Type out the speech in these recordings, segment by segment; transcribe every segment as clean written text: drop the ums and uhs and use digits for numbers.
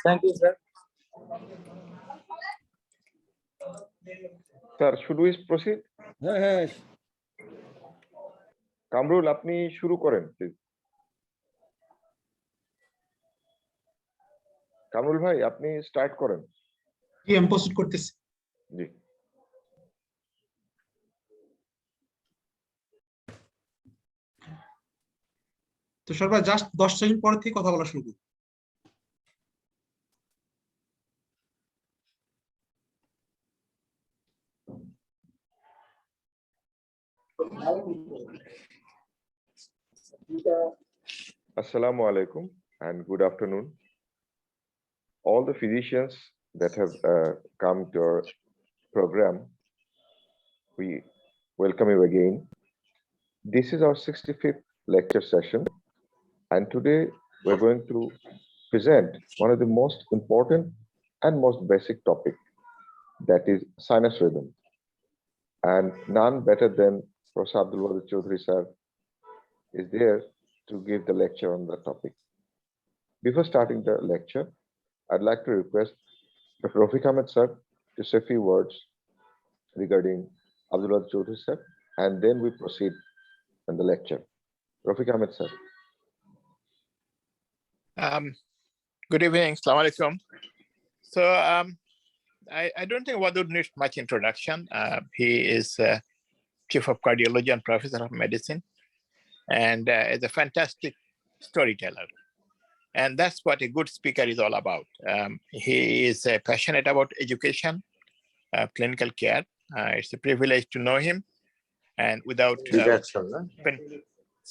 Thank you, sir. Sir, should we proceed? Yes. Kamrul, আপনি শুরু করেন প্লিজ। কামরুল ভাই, আপনি স্টার্ট করেন। জি, আমি প্রস্তুত করতেছি। জি। তো সর্বা জাস্ট 10 সেকেন্ড পর থেকে কথা বলা শুরু করুন। Assalamu alaikum and good afternoon. All the physicians that have come to our program, we welcome you again. This is our 65th lecture session, and today we're going to present one of the most important and most basic topic, that is sinus rhythm. And none better than Prof. Abdul Chowdhury sir is there to give the lecture on the topic. Before starting the lecture, I'd like to request Dr. Rafique Ahmed sir to say a few words regarding Abdul Chowdhury sir, and then we proceed in the lecture. Rafique Ahmed sir. Good evening, Assalamu alaikum. So I don't think Wadud needs much introduction. He is Chief of Cardiology and Professor of Medicine, and is a fantastic storyteller. And that's what a good speaker is all about. He is passionate about education, clinical care. It's a privilege to know him. And without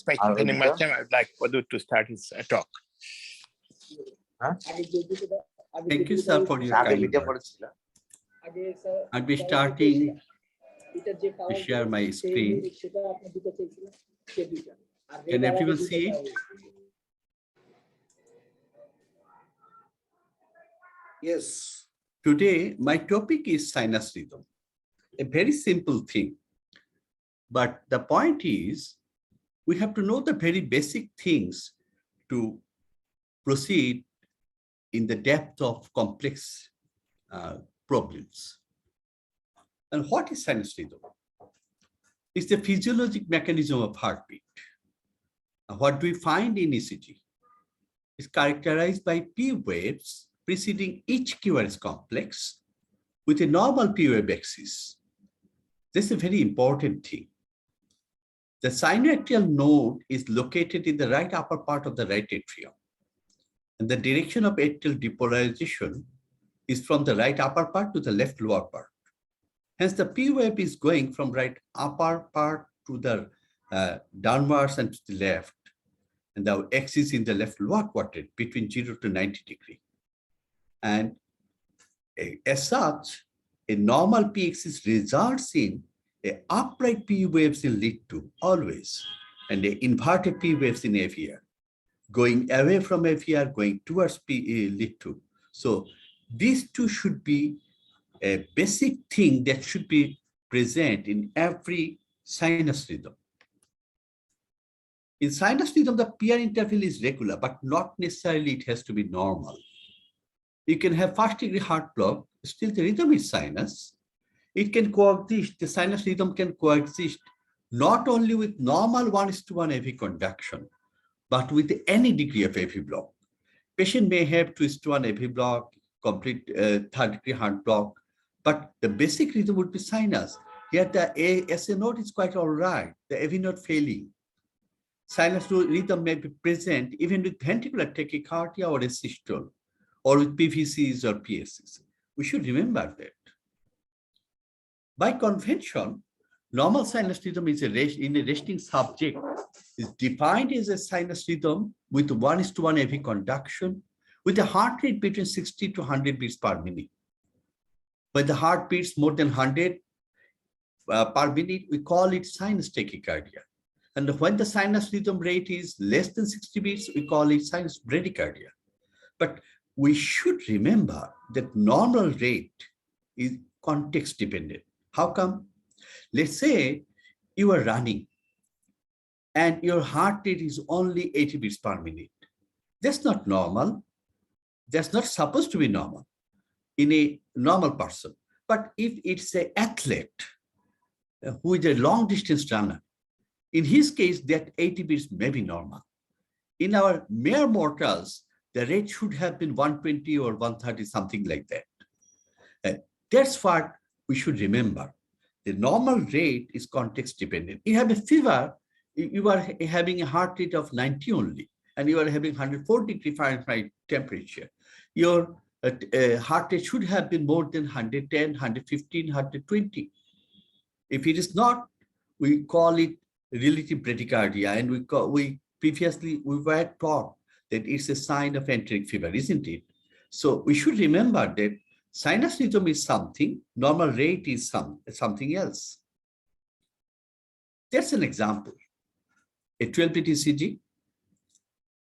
spending much time, I would like Wadud to start his talk. Thank you, sir, for your kind words. I'll be starting to share my screen. Can everyone see it? Yes. Today, my topic is sinus rhythm, a very simple thing. But the point is, we have to know the very basic things to proceed in the depth of complex problems. And what is sinus rhythm? It's the physiologic mechanism of heartbeat. What do we find in ECG? It's characterized by P waves preceding each QRS complex with a normal P wave axis. This is a very important thing. The sinoatrial node is located in the right upper part of the right atrium. And the direction of atrial depolarization is from the right upper part to the left lower part. Hence, the P wave is going from right upper part to the downwards and to the left. And the axis in the left lower quadrant between 0 to 90 degrees. And as such, a normal P axis results in a upright P waves in lead 2 always, and a inverted P waves in AVR. Going away from AVR, going towards lead 2. So these two should be a basic thing that should be present in every sinus rhythm. In sinus rhythm, the PR interval is regular, but not necessarily it has to be normal. You can have first degree heart block, still the rhythm is sinus. It can coexist, the sinus rhythm can coexist not only with normal 1:1 AV conduction, but with any degree of AV block. Patient may have 2:1 AV block, complete third degree heart block, but the basic rhythm would be sinus. Here the SA node is quite all right, the AV node failing. Sinus rhythm may be present even with ventricular tachycardia or a systole, or with PVCs or PSCs. We should remember that. By convention, normal sinus rhythm is in a resting subject is defined as a sinus rhythm with 1:1 AV conduction with a heart rate between 60 to 100 beats per minute. When the heart beats more than 100 per minute, we call it sinus tachycardia. And when the sinus rhythm rate is less than 60 beats, we call it sinus bradycardia. But we should remember that normal rate is context dependent. How come? Let's say you are running and your heart rate is only 80 beats per minute. That's not normal. that's not supposed to be normal in a normal person. But if it's an athlete who is a long distance runner, in his case, that 80 beats may be normal. In our mere mortals, the rate should have been 120 or 130, something like that. That's what we should remember. The normal rate is context dependent. You have a fever, you are having a heart rate of 90 only, and you are having 140 degree Fahrenheit temperature. Your heart rate should have been more than 110, 115, 120. If it is not, we call it relative bradycardia, and we previously were taught that it's a sign of enteric fever, isn't it? So we should remember that sinus rhythm is something, normal rate is something else. That's an example. A 12-bit ECG,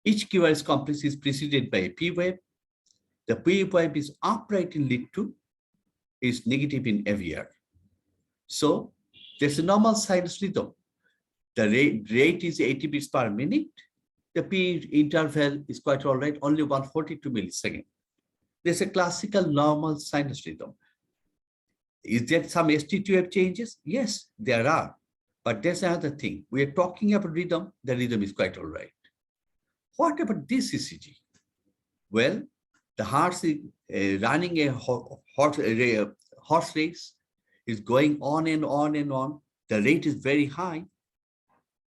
each QRS complex is preceded by a P wave. The P wave is upright in lead 2, is negative in AVR. So there's a normal sinus rhythm. The rate is 80 beats per minute. The P interval is quite all right, only 142 milliseconds. There's a classical normal sinus rhythm. Is there some ST2F changes? Yes, there are. But there's another thing. We are talking about rhythm. The rhythm is quite all right. What about this ECG? Well, the heart is running a horse race, is going on and on and on. The rate is very high,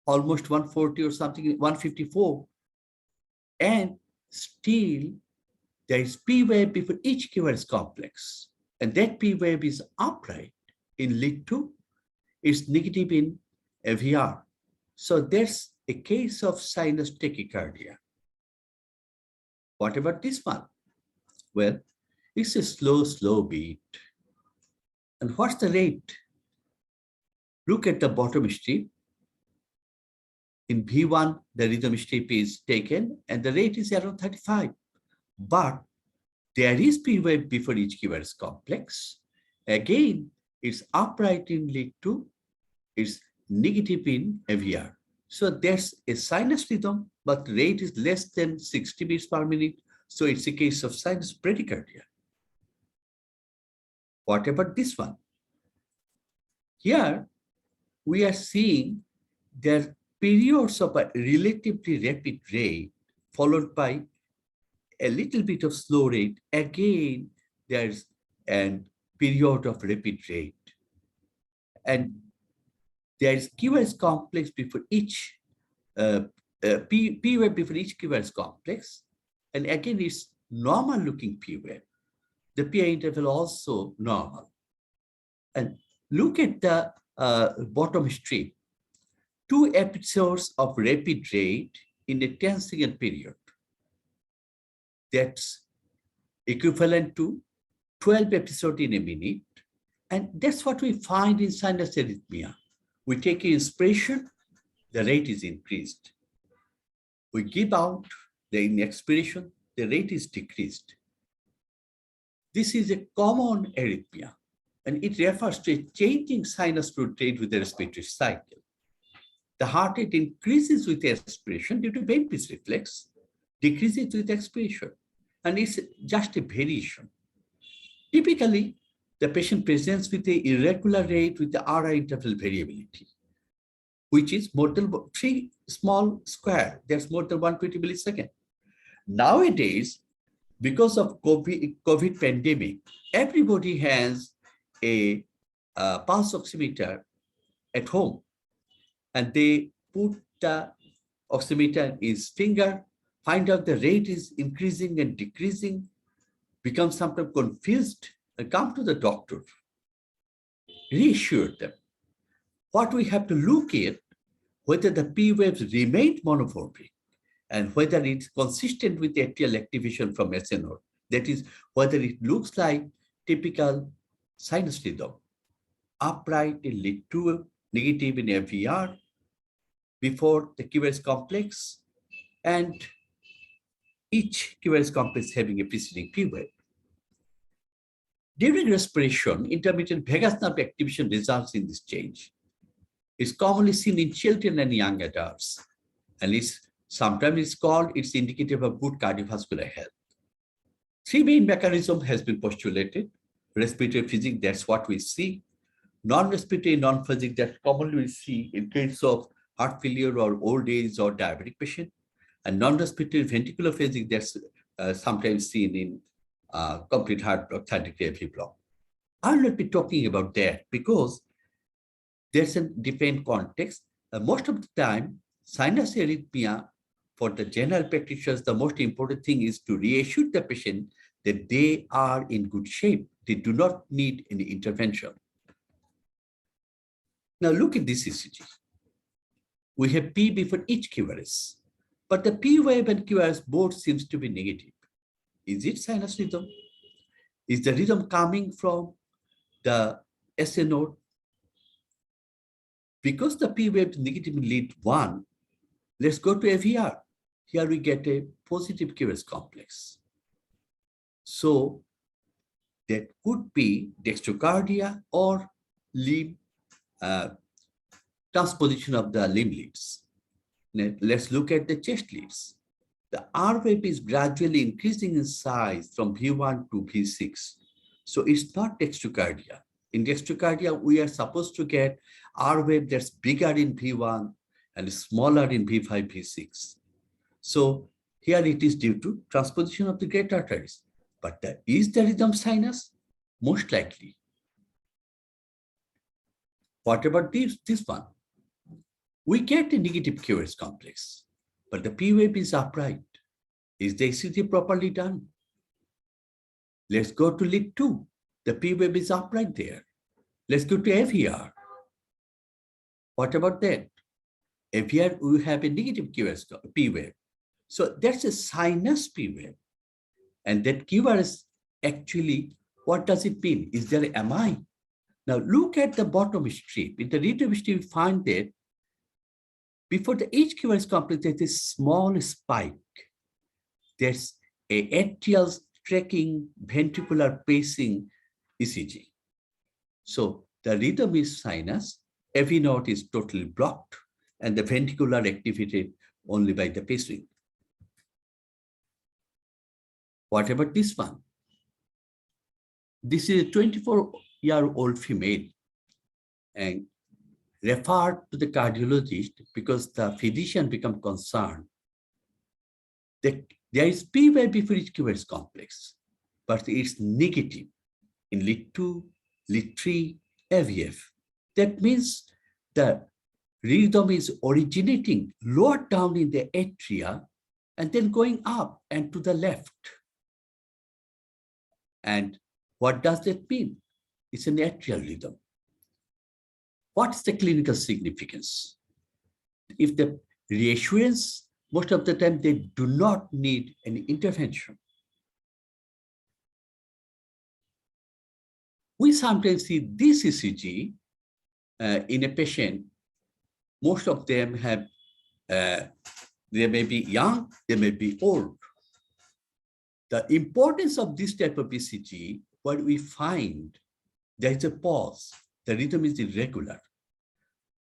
almost 140 or something, 154. And still, there is P wave before each QRS complex. And that P wave is upright in lead 2. It's negative in AVR. So there's a case of sinus tachycardia. What about this one? Well, it's a slow beat. And what's the rate? Look at the bottom strip. In V1, the rhythm strip is taken and the rate is around 35. But there is P wave before each QRS complex. Again, it's upright in lead 2. It's negative in AVR. So there's a sinus rhythm, but rate is less than 60 beats per minute. So it's a case of sinus bradycardia. What about this one? Here, we are seeing there periods of a relatively rapid rate followed by a little bit of slow rate. Again, there's a period of rapid rate. And there's QRS complex before each, P wave before each QRS complex. And again, it's normal looking P wave. The PI interval also normal. And look at the bottom strip. 2 episodes of rapid rate in a 10-second period. That's equivalent to 12 episodes in a minute. And that's what we find in sinus arrhythmia. We take inspiration, the rate is increased. We give out, in expiration, the rate is decreased. This is a common arrhythmia, and it refers to a changing sinus fluid rate with the respiratory cycle. The heart rate increases with expiration due to vein pitch reflex, decreases with expiration, and it's just a variation. Typically, the patient presents with an irregular rate with the RI interval variability, which is more than 3 small square. That's more than 120 milliseconds. Nowadays, because of COVID pandemic, everybody has a pulse oximeter at home, and they put the oximeter in his finger, find out the rate is increasing and decreasing, become sometimes confused, and come to the doctor. Reassure them. What we have to look at, whether the P waves remained monophonic and whether it's consistent with the atrial activation from SNR. That is, whether it looks like typical sinus rhythm, upright in lead 2, negative in FVR, before the QRS complex, and each QRS complex having a preceding P wave. During respiration, intermittent vagus nerve activation results in this change. It's commonly seen in children and young adults, and sometimes it's indicative of good cardiovascular health. Three main mechanisms has been postulated. Respiratory physics, that's what we see. Non-respiratory, non-physics, that commonly we see in case of heart failure or old age or diabetic patient. And non-respiratory ventricular physics, that's sometimes seen in complete heart block, third degree block. I'll not be talking about that because there's a different context. Most of the time, sinus arrhythmia, for the general practitioners, the most important thing is to reassure the patient that they are in good shape. They do not need any intervention. Now look at this ECG. We have P before each QRS, but the P wave and QRS both seems to be negative. Is it sinus rhythm? Is the rhythm coming from the SA node? Because the P wave is negative in lead 1, let's go to AVR. Here we get a positive QRS complex. So that could be dextrocardia or limb transposition of the limb leads. Now, let's look at the chest leads. The R wave is gradually increasing in size from V1 to V6. So it's not dextrocardia. In dextrocardia, we are supposed to get R wave that's bigger in V1 and smaller in V5, V6. So here it is due to transposition of the great arteries. But is the rhythm sinus? Most likely. What about this one? We get a negative QRS complex, but the P wave is upright. Is the ECG properly done? Let's go to lead 2. The P wave is upright there. Let's go to AVR. What about that? AVR, we have a negative QRS P wave. So that's a sinus P wave. And that QRS actually, what does it mean? Is there an MI? Now look at the bottom strip. In the readable strip, we find that before the each QRS complex, there's a small spike. There's a atrial tracking ventricular pacing ECG. So the rhythm is sinus, AV node is totally blocked, and the ventricular activated only by the pacing. What about this one? This is a 24-year-old female and referred to the cardiologist because the physician become concerned that there is P wave before each QRS complex, but it's negative in lead 2, lead 3, AVF. That means the rhythm is originating lower down in the atria and then going up and to the left. And what does that mean? It's an atrial rhythm. What's the clinical significance? If the reassurance, most of the time they do not need any intervention. We sometimes see this ECG in a patient. Most of them have, they may be young, they may be old. The importance of this type of ECG, what we find, there is a pause. The rhythm is irregular.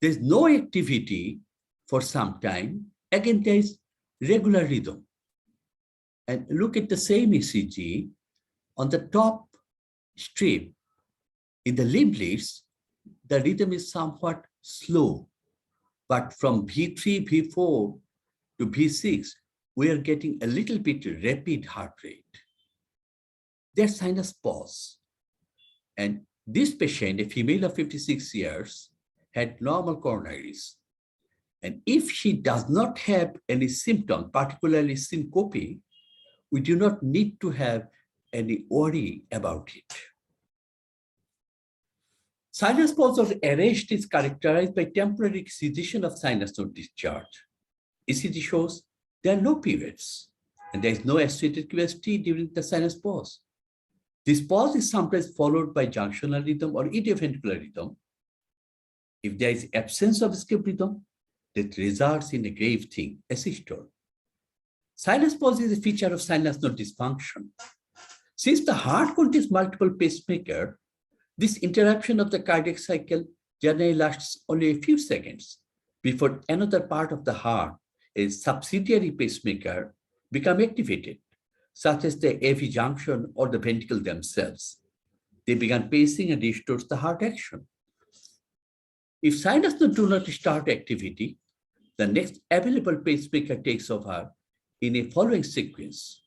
There's no activity for some time. Again, there is regular rhythm. And look at the same ECG on the top strip. In the limb leads, the rhythm is somewhat slow. But from V3, V4 to V6, we are getting a little bit rapid heart rate. There's sinus pause. And this patient, a female of 56 years, had normal coronaries. And if she does not have any symptom, particularly syncope, we do not need to have any worry about it. Sinus pause or arrest is characterized by temporary cessation of sinus node discharge. ECG shows there are no periods, and there is no associated QST during the sinus pause. This pause is sometimes followed by junctional rhythm or idioventricular rhythm. If there is absence of escape rhythm, that results in a grave thing, asystole. Sinus pause is a feature of sinus node dysfunction. Since the heart contains multiple pacemakers, this interruption of the cardiac cycle generally lasts only a few seconds before another part of the heart, a subsidiary pacemaker, become activated. such as the AV junction or the ventricle themselves. They began pacing and restores the heart action. If sinus nodes do not start activity, the next available pacemaker takes over in a following sequence.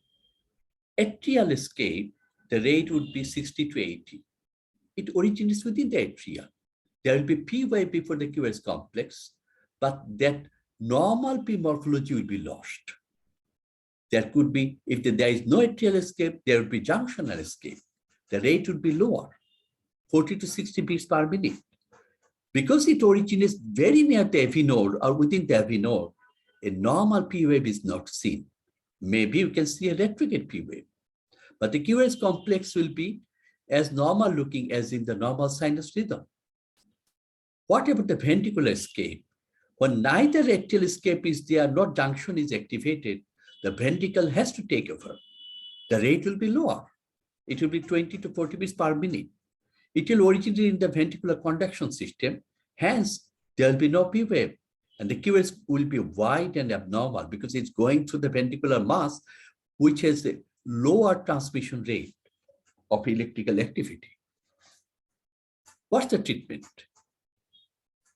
Atrial escape, the rate would be 60 to 80. It originates within the atria. There will be P wave before the QRS complex, but that normal P morphology will be lost. There could be, if there is no atrial escape, there will be junctional escape. The rate would be lower, 40 to 60 beats per minute. Because it originates very near the AV node or within the AV node, a normal P wave is not seen. Maybe you can see a retrograde P wave, but the QRS complex will be as normal looking as in the normal sinus rhythm. What about the ventricular escape? When neither atrial escape is there, nor junction is activated, the ventricle has to take over. The rate will be lower. It will be 20 to 40 beats per minute. It will originate in the ventricular conduction system. Hence, there will be no P wave. And the QRS will be wide and abnormal because it's going through the ventricular mass, which has a lower transmission rate of electrical activity. What's the treatment?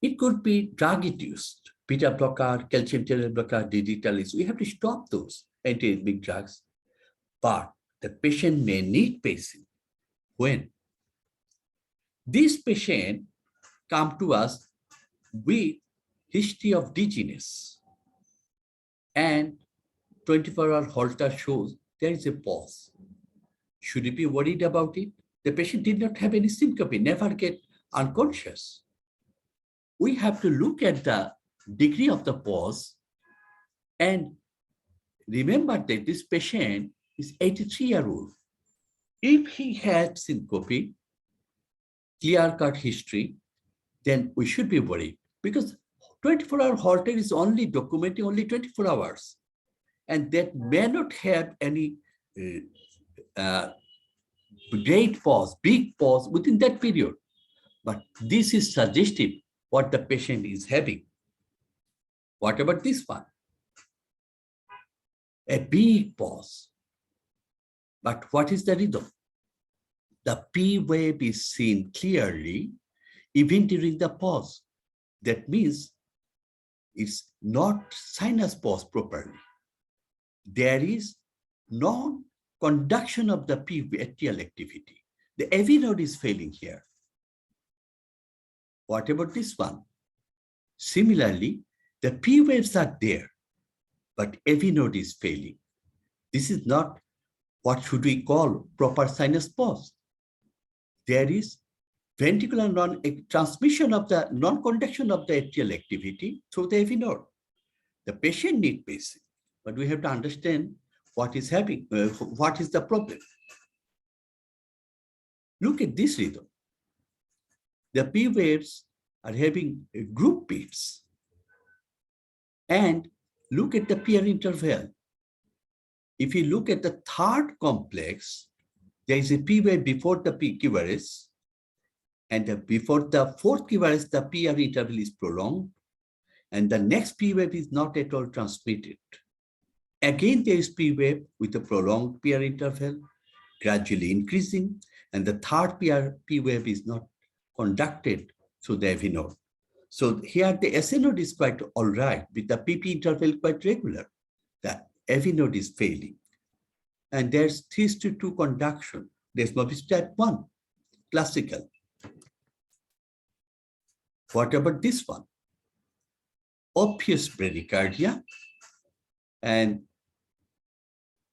It could be drug-induced, beta blocker, calcium channel blocker, digitalis. We have to stop those antiarrhythmic drugs. But the patient may need pacing. When? This patient come to us with history of dizziness, and 24-hour Holter shows there is a pause. Should we be worried about it? The patient did not have any syncope, never get unconscious. We have to look at the degree of the pause and remember that this patient is 83-year-old. If he had syncope, clear-cut history, then we should be worried because 24-hour Holter is only documenting only 24 hours. And that may not have any great pause, big pause within that period. But this is suggestive what the patient is having. What about this one? A big pause. But what is the rhythm? The P wave is seen clearly even during the pause. That means it's not sinus pause properly. There is non-conduction of the P atrial activity. The AV node is failing here. What about this one? Similarly, the P waves are there, but AV node is failing. This is not what should we call proper sinus pause. There is ventricular transmission of the non-conduction of the atrial activity through the AV node. The patient needs pacing, but we have to understand what is happening, what is the problem. Look at this rhythm. The P waves are having group beats. And look at the peer interval. If you look at the third complex, there is a P wave before the QRS, and before the fourth QRS, the PR interval is prolonged, and the next P wave is not at all transmitted. Again, there is P wave with a prolonged PR interval, gradually increasing, and the third P wave is not conducted through the AV node. So here the SA node is quite all right, with the PP interval quite regular. The AV node is failing. And there's 3:2 conduction. There's maybe type 1, classical. What about this one? Obvious bradycardia. And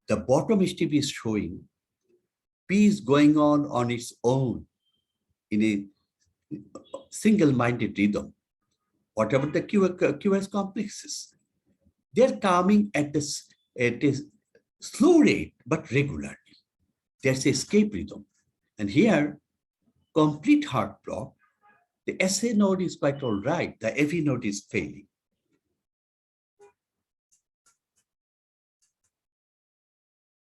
the bottom strip is showing P is going on its own in a single-minded rhythm. What about the QRS complexes? They're coming at a slow rate, but regularly. There's escape rhythm. And here, complete heart block, the SA node is quite all right. The AV node is failing.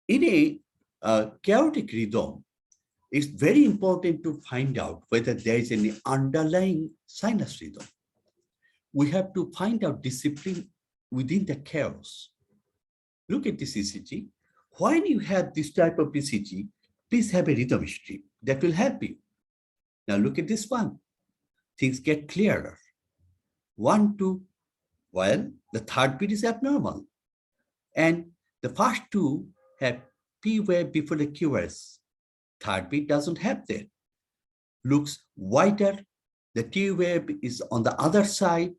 In a chaotic rhythm, it's very important to find out whether there is any underlying sinus rhythm. We have to find out discipline within the chaos. Look at this ECG. when you have this type of ECG, please have a rhythm stream that will help you. Now look at this one. Things get clearer. 1, 2, well, the third beat is abnormal. And the first two have P wave before the QRS. Third beat doesn't have that. Looks wider. The T wave is on the other side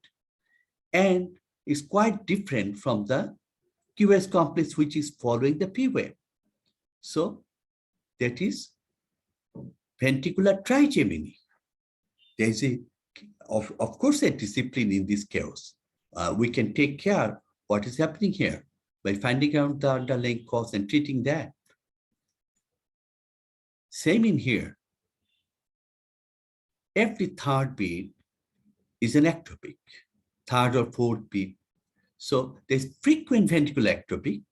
and is quite different from the QRS complex, which is following the P wave. So that is ventricular trigeminy. There is of course, a discipline in this chaos. We can take care what is happening here by finding out the underlying cause and treating that. Same in here. Every third beat is an ectopic, third or fourth beat. So there's frequent ventricular ectopic,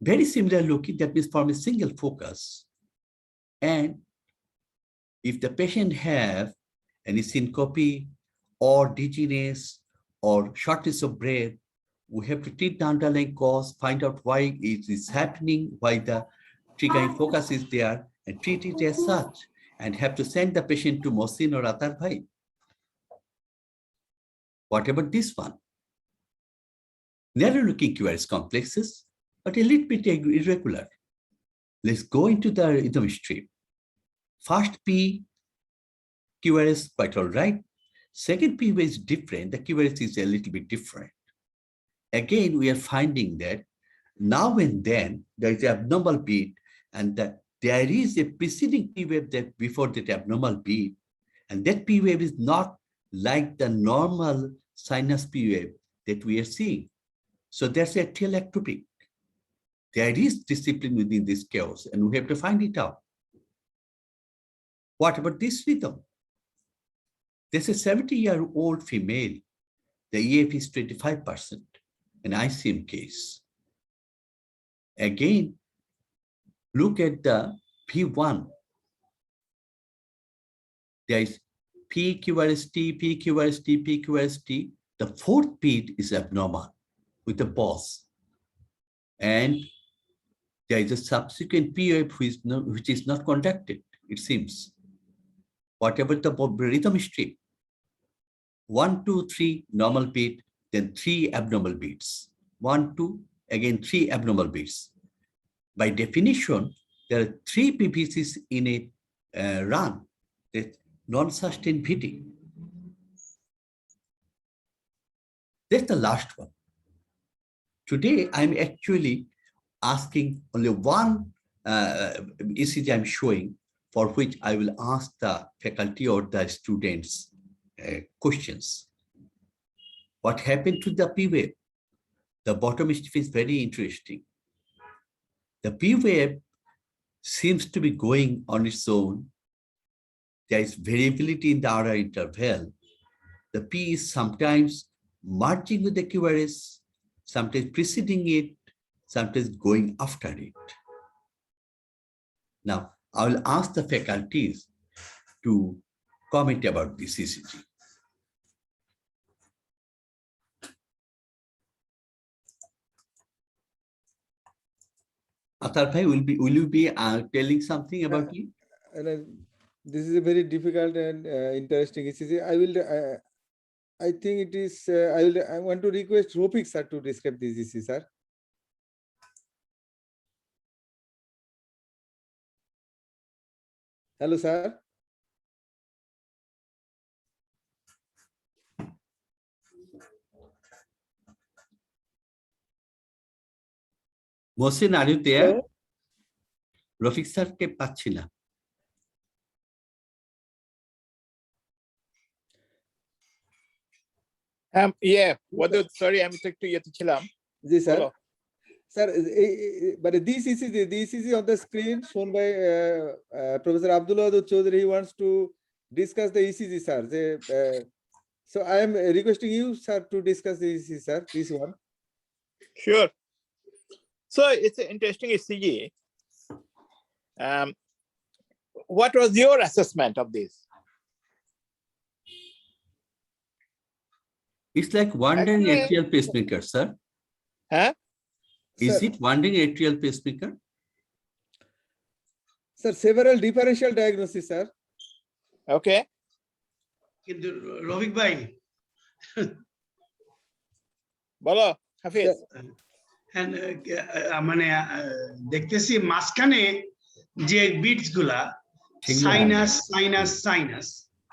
very similar looking, that means from a single focus. And if the patient have any syncope or dizziness or shortness of breath, we have to treat the underlying cause, find out why it is happening, why the triggering focus is there, and treat it as such, and have to send the patient to Mohsin or Atahar Ali. What about this one? Narrow looking QRS complexes, but a little bit irregular. Let's go into the rhythm stream. First P, QRS quite all right. Second P is different. The QRS is a little bit different. Again, we are finding that now and then there is an abnormal beat, and that there is a preceding P wave that before that abnormal beat, and that P wave is not like the normal sinus P wave that we are seeing. So there's a tail ectopic. There is discipline within this chaos, and we have to find it out. What about this rhythm? There's a 70-year-old female. The EF is 25%, an ICM case. Again, look at the P1. There is PQRST, PQRST, PQRST. The fourth beat is abnormal with the pause. And there is a subsequent POF which is not conducted, it seems. What about the rhythm stream? 1, 2, 3 normal beat, then 3 abnormal beats. 1, 2, again 3 abnormal beats. By definition, there are 3 PPCs in a run, that non-sustained VT. That's the last one. Today, I'm actually asking only one ECG I'm showing, for which I will ask the faculty or the students questions. What happened to the P wave? The bottom strip is very interesting. The P wave seems to be going on its own. There is variability in the RR interval. The P is sometimes merging with the QRS, sometimes preceding it, sometimes going after it. Now, I will ask the faculties to comment about this ECG. Atahar bhai, will you be telling something about it? This is a very difficult and interesting ECG. I think it is. I want to request Rafique sir to describe this ECG, sir. Hello, sir. Mohsin, are you there? Hello? Rafique sir ke পাচ্ছি না। Yeah, Wadud, sorry, আমি তো একটু ইয়েতে ছিলাম। Ji, sir. Hello. Sir, but this ECG on the screen shown by Professor Abdul Chowdhury. He wants to discuss the ECG, sir. So I am requesting you, sir, to discuss the ECG, sir. This one. Sure. So it's an interesting ECG. What was your assessment of this? It's like wandering Actually- atrial pacemaker, sir. Huh? Is Sir. it winding atrial pacemaker? Sir, several differential diagnoses, sir. Okay. কিন্তু রফিক ভাই বলো হাফিজ। হ্যাঁ, মানে দেখতেছি মাঝখানে যে bits গুলা sinus sinus sinus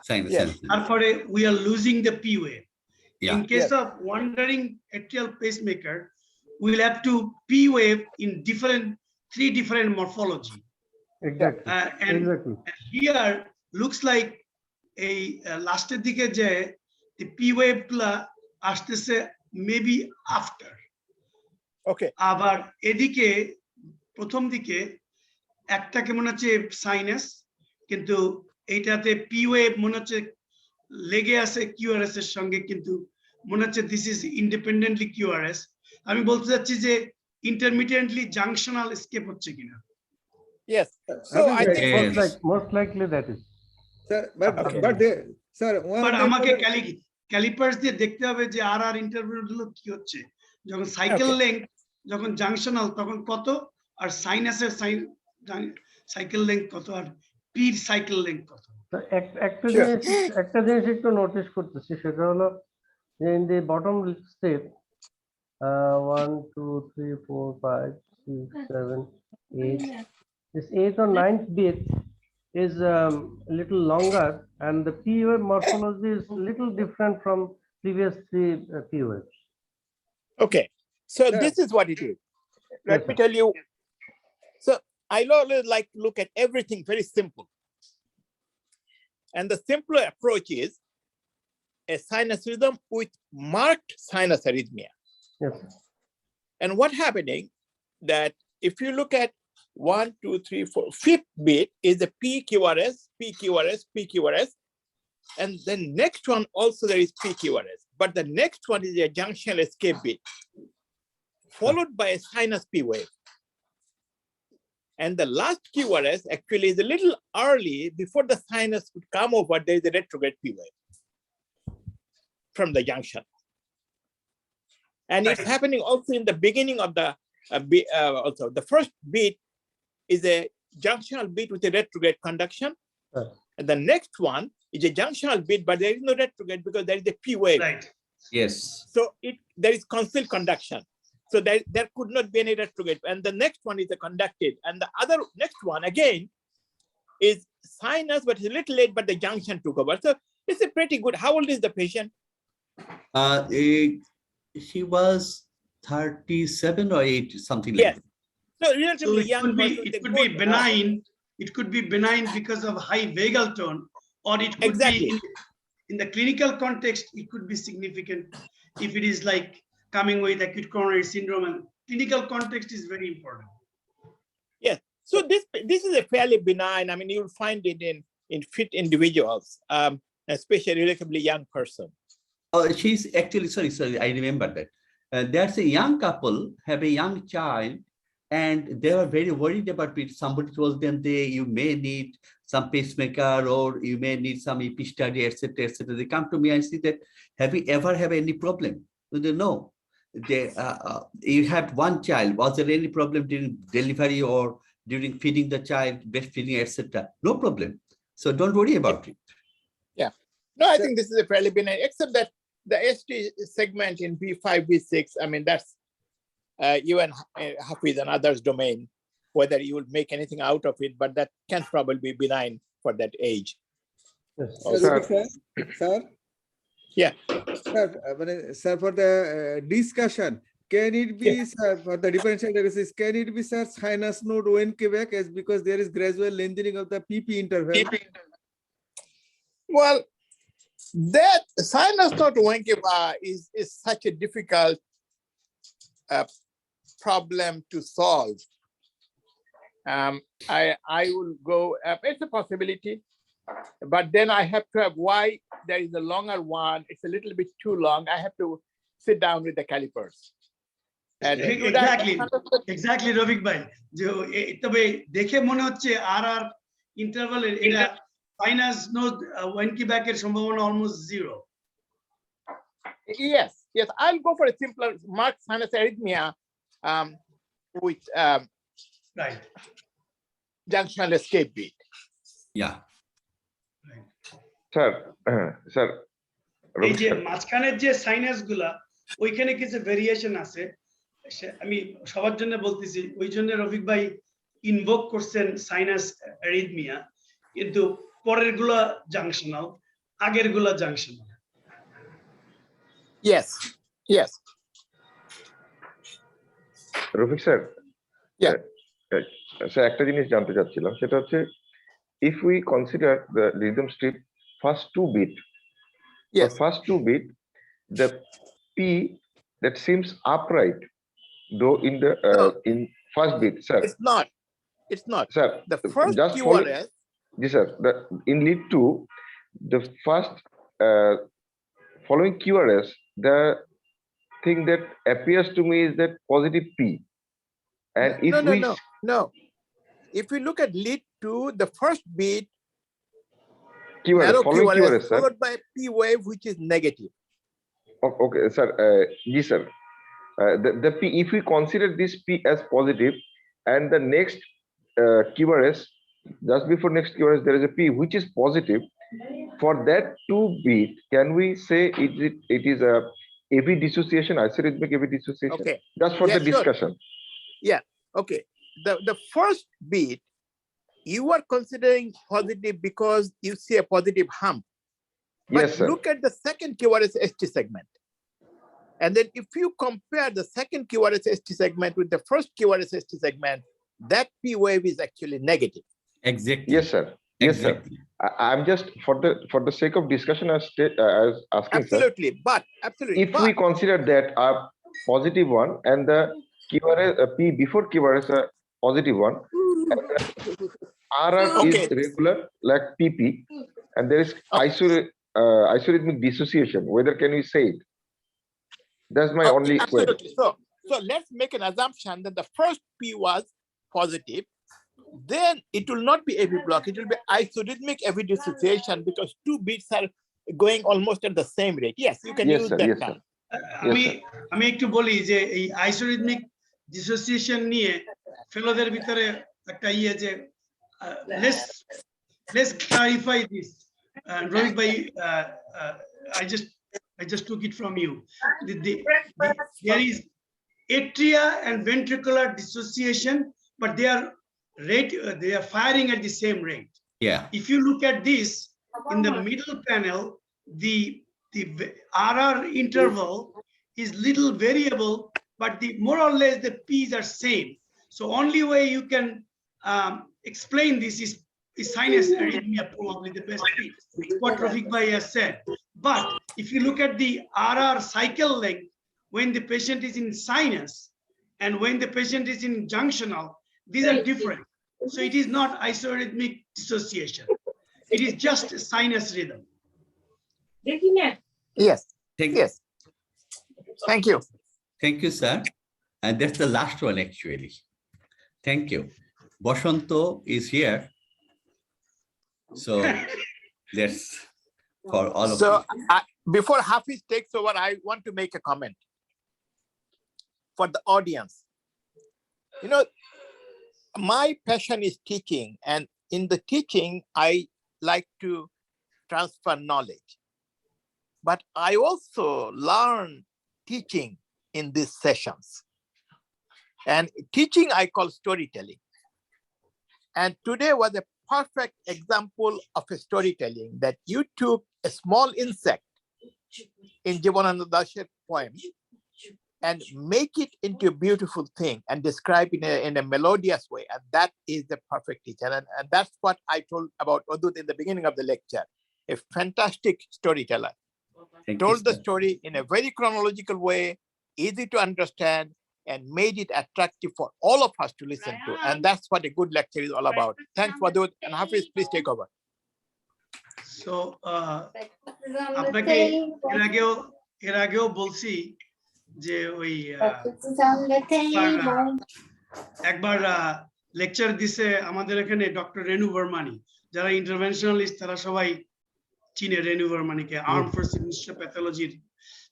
Sinus. Yes. তারপরে we are losing the P wave. Yeah. In case of wandering atrial pacemaker, we'll have to P wave in three different morphology. Exactly. And Exactly. here looks like এই লাস্টের দিকে যে P wave গুলা আসতেছে maybe after. Okay. আবার এদিকে প্রথম দিকে একটাকে মনে হচ্ছে সাইনাস, কিন্তু এইটাতে পি ওয়েভ মনে হচ্ছে লেগে আছে কিউআরএস এর সঙ্গে, কিন্তু মনে হচ্ছে দিস ইজ ইন্ডিপেন্ডেন্টলি কিউআরএস। আমি বলতে চাচ্ছি যে ইন্টারমিডিয়েটলি জাংশনাল এসকেপ হচ্ছে কিনা। Yes. So I think Yes. Most likely that is. Sir, but Okay. sir, one but of the আমাকে ক্যালিপার্স দিয়ে দেখতে হবে যে আর আর ইন্টারভিউ গুলো কি হচ্ছে, যখন সাইকেল Okay. লেংথ যখন জাংশনাল তখন কত, আর সাইনাসের সাইকেল লেংথ কত, আর পির সাইকেল লেংথ কত। So, একটা জিনিস একটু নোটিস করতেছি, সেটা হলো যে in the bottom step 1 2 3 4 5 6 7 8, this 8th or 9th beat is a little longer, and the P wave morphology is little different from previous three P waves. okay. So Sir. this is what it is. Let Yes, me sir. tell you. So I always like to look at everything very simple. And the simpler approach is a sinus rhythm with marked sinus arrhythmia. Yes, sir. And what happening that if you look at 1, 2, 3, 4, fifth beat is the PQRS, PQRS, PQRS. And the next one also there is PQRS, but the next one is a junctional escape beat, followed by a sinus P wave. And the last QRS actually is a little early, before the sinus would come over, there is a retrograde P wave from the junction. And it's happening also in the beginning of the, also the first beat is a junctional beat with a retrograde conduction. Right. And the next one is a junctional beat, but there is no retrograde because there is a P wave. Right, Yes. So there is concealed conduction. So there could not be any retrograde. And the next one is a conducted. And the other next one again is sinus, but it's a little late, but the junction took over. So it's a pretty good. How old is the patient? He was 37 or 8, something like Yes. that. So so relatively it young. could be person with a it could be good, benign, it could be benign because of high vagal tone, or it could Exactly. be in the clinical context, it could be significant if it is like coming with acute coronary syndrome, and clinical context is very important. Yes. So this is a fairly benign. I mean, you'll find it in fit individuals, especially relatively young person. Oh, she's actually, sorry, I remember that. There's a young couple, have a young child, and they were very worried about it. Somebody told them you may need some pacemaker, or you may need some EP study, etc., etc. They come to me and say that, have you ever had any problem? They no. You had one child. Was there any problem during delivery or during feeding the child, breastfeeding, etc.? No problem. So don't worry about it. No, I think this is a fairly benign, except that the ST segment in B5, B6, I mean, that's you and Hafiz and others' domain, whether you will make anything out of it, but that can probably be benign for that age. Yes. Sir. Yeah. Sir, for the discussion, can it be, sir, for the differential diagnosis, can it be, sir, sinus node when Quebec, as because there is gradual lengthening of the PP interval? Well, that sinus node Wenkiva is such a difficult problem to solve. I will go, it's a possibility, but then I have to have why there is a longer one. It's a little bit too long. I have to sit down with the calipers. And Exactly, Rafiq ভাই, যে তবে দেখে মনে হচ্ছে আর ইন্টারভালের এটা sinus node ওয়েনকিব্যাক এর সম্ভাবনা almost zero. Yes, I'll go for a simpler marked sinus arrhythmia. with Right. junctional escape beat. Yeah. Sir, sir, এই যে Rafique, মাঝখানের যে সাইনাস গুলা ওইখানে কিছু ভেরিয়েশন আছে আমি সবার জন্য বলতেছি ওই জন্য রফিক ভাই ইনভোক করছেন সাইনাস অ্যারিথমিয়া কিন্তু পরের গুলা জাংশনাল আগের গুলা junctional Yes, yes. Rafique sir, Yeah. Sir একটা জিনিস জানতে চাচ্ছিলাম সেটা হচ্ছে if we consider the rhythm strip first two beat, Yes. the first two beat, the P that seems upright, though in the in first beat, sir. It's not. It's not. Sir, The first just follow. QRS. Yes, sir. In lead two, the first following QRS, the thing that appears to me is that positive P. And if No. If we look at lead 2, the first beat, QRS, narrow following QRS, QRS, sir. followed by P wave, which is negative. Okay, sir. Yes, sir. The P, if we consider this P as positive, and the next QRS, just before next QRS, there is a P which is positive. For that two beat, can we say it is a AV dissociation, isorhythmic AV dissociation? Okay. Just for Yeah, the discussion. Yeah. Okay. The first beat, you are considering positive because you see a positive hump. But Yes, sir. look at the second QRS ST segment. And then if you compare the second QRS ST segment with the first QRS ST segment, that P wave is actually negative. Exactly. Yes, sir. Yes, Exactly. sir. I'm just for the sake of discussion, I was asking, Absolutely. sir. But absolutely. If we consider that a positive one and the QRS P before QRS a positive one, and the RR Okay. is regular like PP, and there is isorhythmic dissociation. Whether can we say it? That's my only query. Absolutely. So let's make an assumption that the first P was positive. Then it will not be AV block. It will be isorhythmic AV dissociation because two beats are going almost at the same rate. Yes, you can Yes, use sir. that Yes, sir. term. আমি একটু বলি যে এই আইসোরিথমিক dissociation নিয়ে ফেলোদের ভিতরে একটা যে let's clarify this. Rafique bhai, I just took it from you. There is atria and ventricular dissociation, but they are firing at the same rate. Yeah. If you look at this in the middle panel, the RR interval is little variable, but more or less the P's are same. So only way you can explain this is sinus arrhythmia, probably the best thing, what Rafique bhai has said. But if you look at the RR cycle length, when the patient is in sinus and when the patient is in junctional, these are different. So it is not isorhythmic dissociation. It is just a sinus rhythm. Yes. Yes. Thank you. Thank you, sir. And that's the last one, actually. Thank you. Boshanto is here. So that's for all of So you. before Hafiz takes over, I want to make a comment for the audience. You know, my passion is teaching, and in the teaching, I like to transfer knowledge. But I also learn teaching in these sessions. And teaching I call storytelling. And today was a perfect example of a storytelling that you took a small insect in Jivananda Das's poem and make it into a beautiful thing and describe in a melodious way. And that is the perfect teacher. And that's what I told about Wadud in the beginning of the lecture, a fantastic storyteller. Thank Told you, the sir. story in a very chronological way, easy to understand, and made it attractive for all of us to listen to. And that's what a good lecture is all about. Thanks, Wadud. And Hafiz, please take over. So আপনাকে এর আগেও বলছি যে ওই একবার lecture দিছে আমাদের এখানে ডক্টর রেনু বর্মানি, যারা ইন্টারভেনশনালিস্ট তারা সবাই চিনে রেনু বর্মানিকে, আর্ম ফোর্স ইনস্টিটিউট অফ প্যাথোলজির।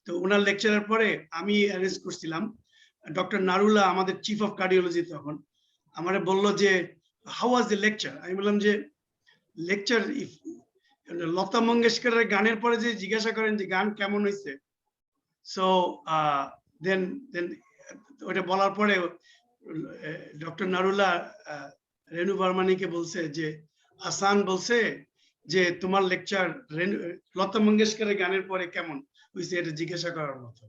তো ওনার লেকচারের পরে আমি অ্যারেঞ্জ করছিলাম ডক্টর নারুলা আমাদের চিফ অফ কার্ডিওলজি তখন আমারে বললো যে হাউ ওয়াজ দ্য লেকচার। আমি বললাম যে লেকচার ইফ লতা মঙ্গেশকরের গানের পরে যে জিজ্ঞাসা করেন যে গান কেমন হয়েছে, সো দেন ওটা বলার পরে ডক্টর নারুলা রেণু বর্মানিকে বলছে যে আহসান বলছে যে তোমার লেকচার লতা মঙ্গেশকরের গানের পরে কেমন হয়েছে এটা জিজ্ঞাসা করার মতো।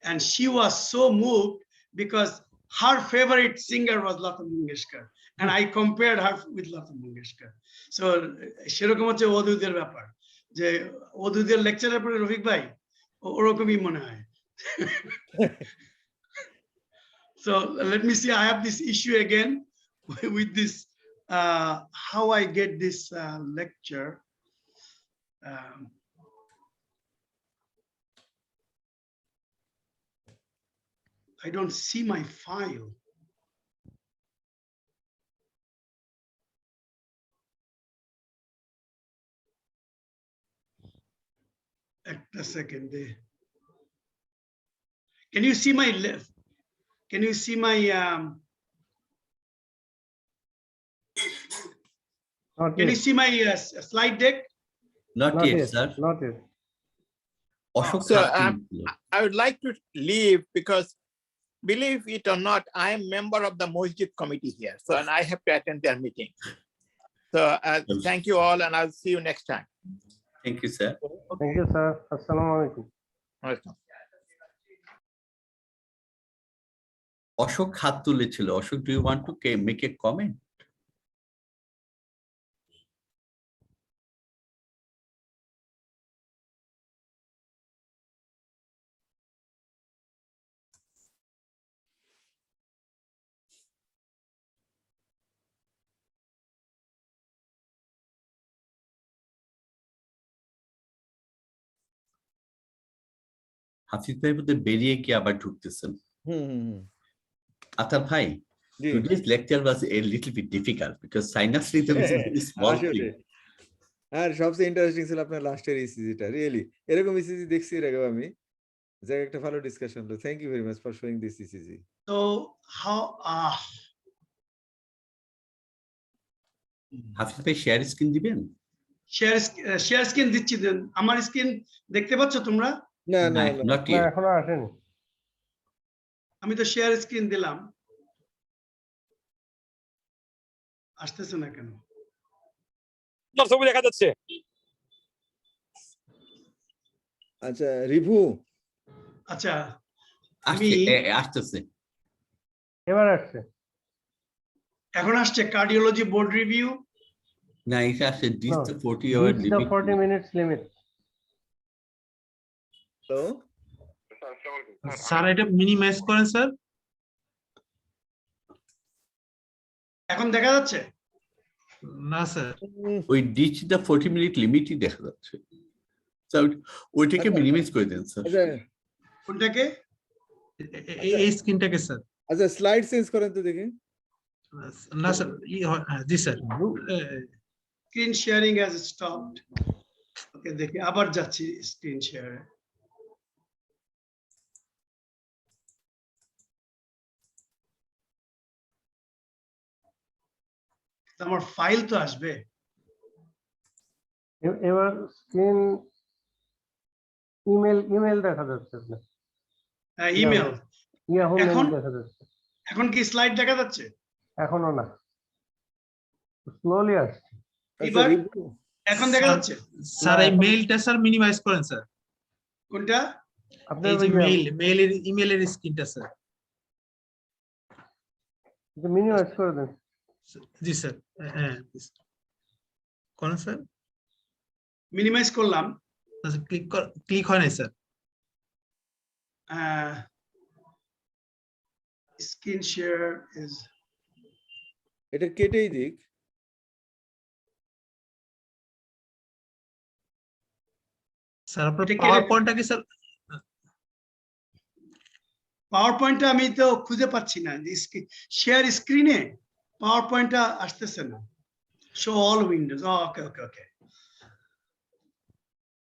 And she was so moved because her favorite singer was Lata Mangeshkar, and I compared her with Lata Mangeshkar. So সেরকম হচ্ছে ওদুদের ব্যাপার, যে ওদুদের লেকচারের পরে রফিক ভাই ওরকমই মনে হয়। So let me see, I have this issue again with this how I get this lecture. I don't see my file. A second there. Can you see my left? Can you see my can you see my slide deck? Not yet, sir. Not yet. Ashok So Khatun. I would like to leave because, believe it or not, I am member of the Masjid committee here. So, and I have to attend their meeting. So thank you all, and I'll see you next time. Thank you, sir. Thank you, sir. Assalamu alaikum. Welcome. Ashok হাত তুলেছিল। Ashok, do you want to make a comment? হাফিজ ভাই বোধহয় বেরিয়ে গিয়ে আবার ঢুকতেছেন। আতার ভাই, today's lecture was a little bit difficult because sinus rhythm is a very small thing. আর সবচেয়ে ইন্টারেস্টিং ছিল আপনার লাস্টের ইসিজিটা, রিয়েলি এরকম ইসিজি দেখছি এর আগে আমি, যে একটা ভালো ডিসকাশন হলো। Thank you very much for showing this ECG. So how Hafiz ভাই শেয়ার স্ক্রিন দিবেন? শেয়ার স্ক্রিন দিচ্ছি। দেন আমার স্ক্রিন দেখতে পাচ্ছ তোমরা? না না not না, yet. এখনো আসেনি। আমি তো শেয়ার স্ক্রিন দিলাম, আসতেছে না কেন? ছবি দেখা যাচ্ছে। আচ্ছা রিভু, আচ্ছা আসতেছে। এবার আসছে। এখন আসছে কার্ডিওলজি বোর্ড রিভিউ। না, এটা আসছে this No, the 40-hour Reach the limit. 40 minutes limit. Hello sir এটা মিনিমাইজ করেন স্যার। এখন দেখা যাচ্ছে? না স্যার, ওই ditch the 40-minute লিমিটই দেখা যাচ্ছে। স্যার ওইটাকে মিনিমাইজ করে দেন স্যার। আচ্ছা কোনটাকে? এই স্ক্রিনটাকে স্যার। আচ্ছা স্লাইড চেঞ্জ করেন তো দেখি। না স্যার, জি sir. Screen sharing has stopped. Okay, দেখি আবার যাচ্ছি স্ক্রিন শেয়ার। আমার ফাইল তো আসবে। এবার স্ক্রিন ইমেল দেখা যাচ্ছে আপনার। ইমেল ইয়াহু এখন মেল দেখা যাচ্ছে। এখন কি স্লাইড দেখা যাচ্ছে? এখনো না, স্লোলি আসছে। এবার এখন দেখা যাচ্ছে? স্যার এই মেইলটা স্যার মিনিমাইজ করেন স্যার। কোনটা? আপনার এই যে মেইলের ইমেলের স্ক্রিনটা স্যার। মিনিমাইজ করে দেন। জি স্যার, হ্যাঁ কোন স্যার? মিনিমাইজ করলাম। আচ্ছা, ক্লিক হয় নাই স্যার। স্ক্রিন শেয়ার ইজ, এটা কেটেই দিক। স্যার আপনার পাওয়ার পয়েন্টটা কি স্যার? পাওয়ার পয়েন্টটা আমি তো খুঁজে পাচ্ছি না। শেয়ার স্ক্রিনে পাওয়ার পয়েন্টটা আসতেছে না। Show all Windows. Okay okay okay,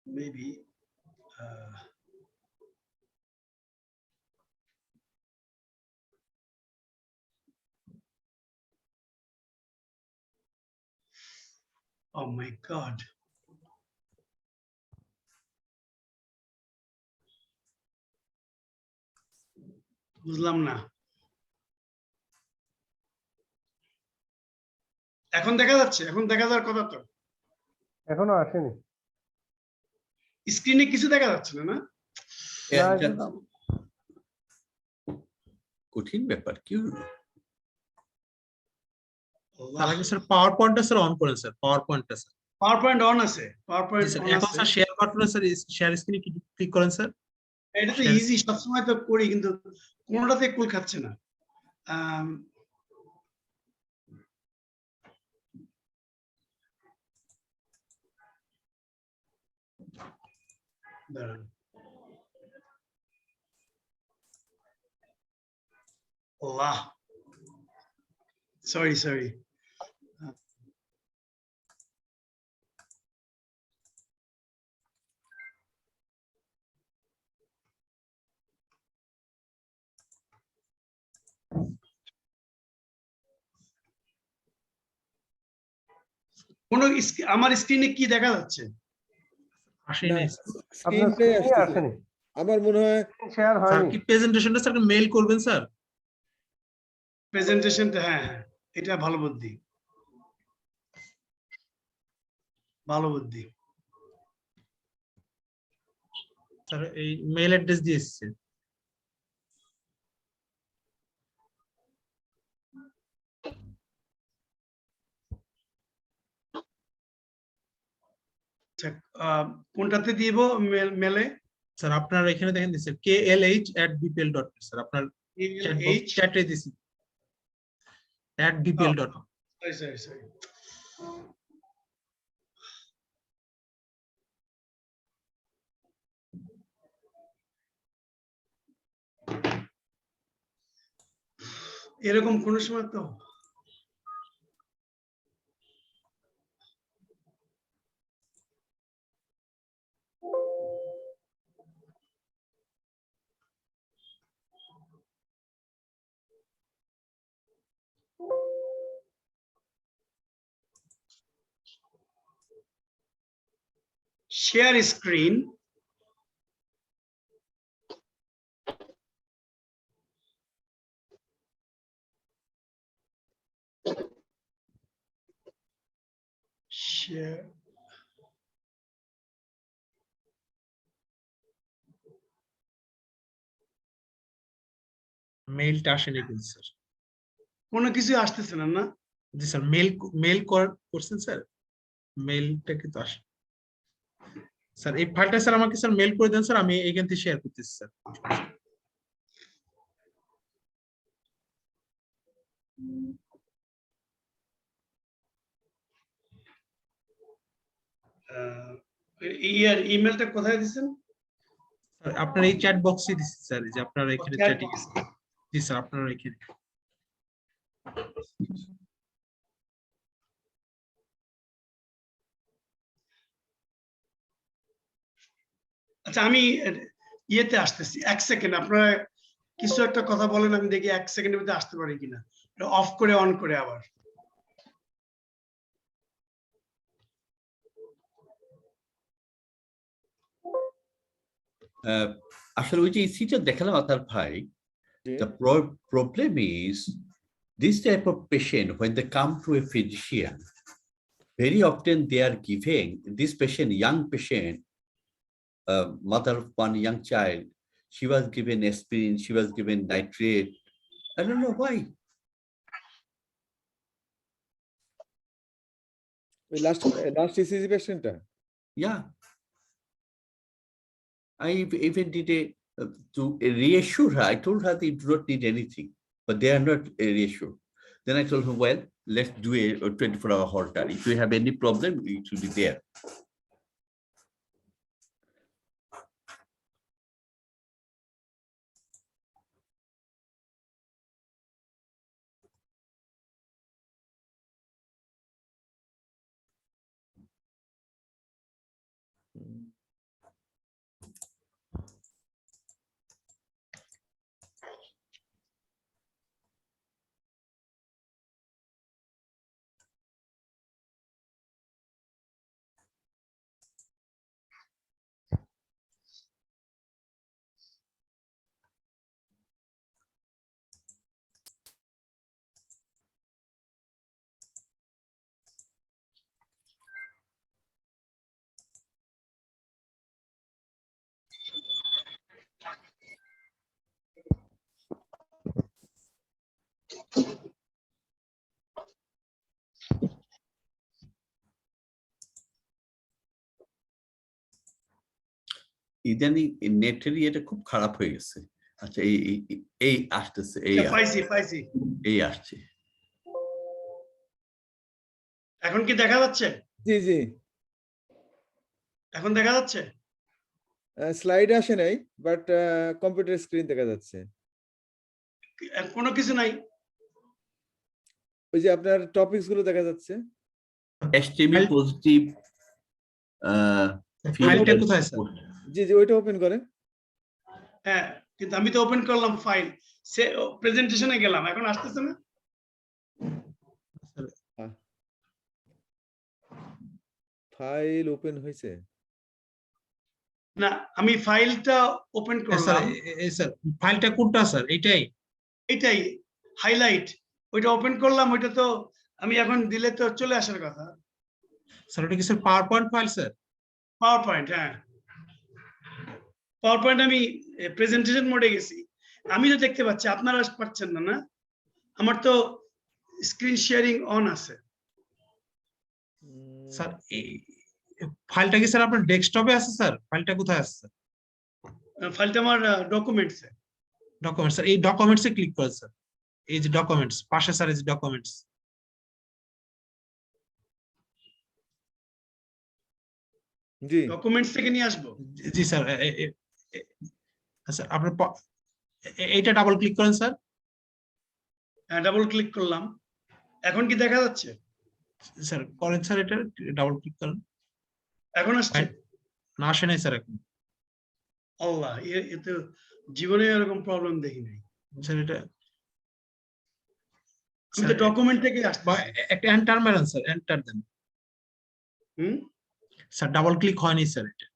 maybe Oh my God. বুঝলাম না। এখন দেখা যাচ্ছে? এখন দেখা যাওয়ার কথা তো। এখনো আসেনি। স্ক্রিনে কিছু দেখা যাচ্ছে না, না? কঠিন ব্যাপার কি হলো? তার আগে স্যার পাওয়ার পয়েন্টটা স্যার অন করেন স্যার, পাওয়ার পয়েন্টটা স্যার। পাওয়ার পয়েন্ট অন আছে, পাওয়ার জি পয়েন্ট স্যার, অন এখন আছে। স্যার শেয়ার বাটনে স্যার শেয়ার স্ক্রিনে ক্লিক করেন স্যার। এটা তো ইজি, সবসময় তো করি, কিন্তু কোনোটাতে কুল খাচ্ছে না। দাঁড়ান। আল্লাহ, সরি। আমার স্ক্রিনে কি দেখা যাচ্ছে? আসেনি আপনার স্ক্রিনটাই স্ক্রিনে আসতেছে। আসেনি, আমার মনে হয় শেয়ার স্যার। হয়নি। কি প্রেজেন্টেশনটা স্যার মেইল করবেন স্যার? প্রেজেন্টেশনটা, হ্যাঁ, এটা ভালো বুদ্ধি, ভালো বুদ্ধি। স্যার এই মেইল অ্যাড্রেস দিয়ে এসেছে। আচ্ছা, কোনটাতে দিব মেলে? স্যার আপনার এখানে দেখেন দিচ্ছে klh@bpl.net স্যার, আপনার চ্যাটে দিছি @bpl.net। সরি। এরকম কোন সময় তো শেয়ার স্ক্রিন। শেয়ার, মেইলটা আসেনি কিন্তু স্যার। কোনো কিছু আসতেছে না, না? জি স্যার, মেইল করছেন স্যার, মেইলটা কিন্তু আসে স্যার। এই ফাইলটা স্যার আমাকে স্যার মেইল করে দেন স্যার, আমি এখান থেকে শেয়ার করতেছি স্যার। ইমেলটা কোথায় দিচ্ছেন? স্যার আপনার এই চ্যাট বক্সে দিচ্ছি স্যার, এই যে আপনার এখানে চ্যাট চ্যাটিং। বক্স। জি স্যার, আপনার এখানে। আচ্ছা, আমি ইয়েতে আসতেছি, 1 সেকেন্ড। আপনারা কিছু একটা কথা বলেন, আমি দেখি 1 সেকেন্ডের মধ্যে আসতে পারি কিনা। অফ করে অন করে আবার। আসলে ওই যে ইসিটা দেখালাম আতার ভাই, the problem is this type of patient, when they come to a physician, very often they are giving this patient, young patient, mother of one young child, she was given aspirin, she was given nitrate. I don't know why. Last ECG পেশেন্টটা। Yeah. I even did to reassure her. I told her they do not need anything, but they are not reassured. Then I told her, well, let's do a 24-hour Holter. If you have any problem, it should be there. ইদানিং নেটের এটা খুব খারাপ হয়ে গেছে। আচ্ছা এই আসতেছে, এই আসছে। এখন কি দেখা যাচ্ছে? জি জি, এখন দেখা যাচ্ছে? স্লাইড আসে নাই, বাট কম্পিউটার স্ক্রিন দেখা যাচ্ছে। কোনো কিছু নাই। ওই যে আপনার টপিকস গুলো দেখা যাচ্ছে। এসটিএমই পজিটিভ ফাইলটা কোথায় স্যার? জি জি, ওইটা ওপেন করেন। হ্যাঁ, কিন্তু আমি তো ওপেন করলাম ফাইল, সে প্রেজেন্টেশনে গেলাম, এখন আসতেছে না। ফাইল ওপেন হয়েছে না, আমি ফাইলটা ওপেন করলাম। স্যার ফাইলটা কোনটা স্যার? এটাই হাইলাইট, ওইটা ওপেন করলাম, ওইটা তো আমি এখন দিলে তো চলে আসার কথা। স্যার ওটা কি sir power point file sir? Power point, হ্যাঁ পাওয়ার পয়েন্ট। আমি প্রেজেন্টেশন মোডে গেছি, আমি তো দেখতে পাচ্ছি, আপনারা পাচ্ছেন না? না, আমার তো স্ক্রিন শেয়ারিং অন আছে। স্যার ফাইলটা কি স্যার আপনার ডেস্কটপে আছে স্যার? ফাইলটা কোথায় আছে স্যার? ফাইলটা আমার ডকুমেন্টসে। ডকুমেন্টস স্যার, এই ডকুমেন্টসে ক্লিক করেন স্যার। এই যে ডকুমেন্টস পাশে স্যার, এই যে ডকুমেন্টস। জি, ডকুমেন্টস থেকে নিয়ে আসবো। জি স্যার, স্যার আপনার এইটা ডাবল ক্লিক করেন স্যার। হ্যাঁ, ডাবল ক্লিক করলাম, এখন কি দেখা যাচ্ছে? স্যার করেন স্যার, এটা ডাবল ক্লিক করেন। এখন আসছে? না আসে নাই স্যার এখন। আল্লাহ, এ তো জীবনে এরকম প্রবলেম দেখি নাই স্যার। এটা আমি তো ডকুমেন্ট থেকে আসছে। একটা এন্টার মারেন স্যার, এন্টার দেন। স্যার ডাবল ক্লিক হয়নি স্যার। এটা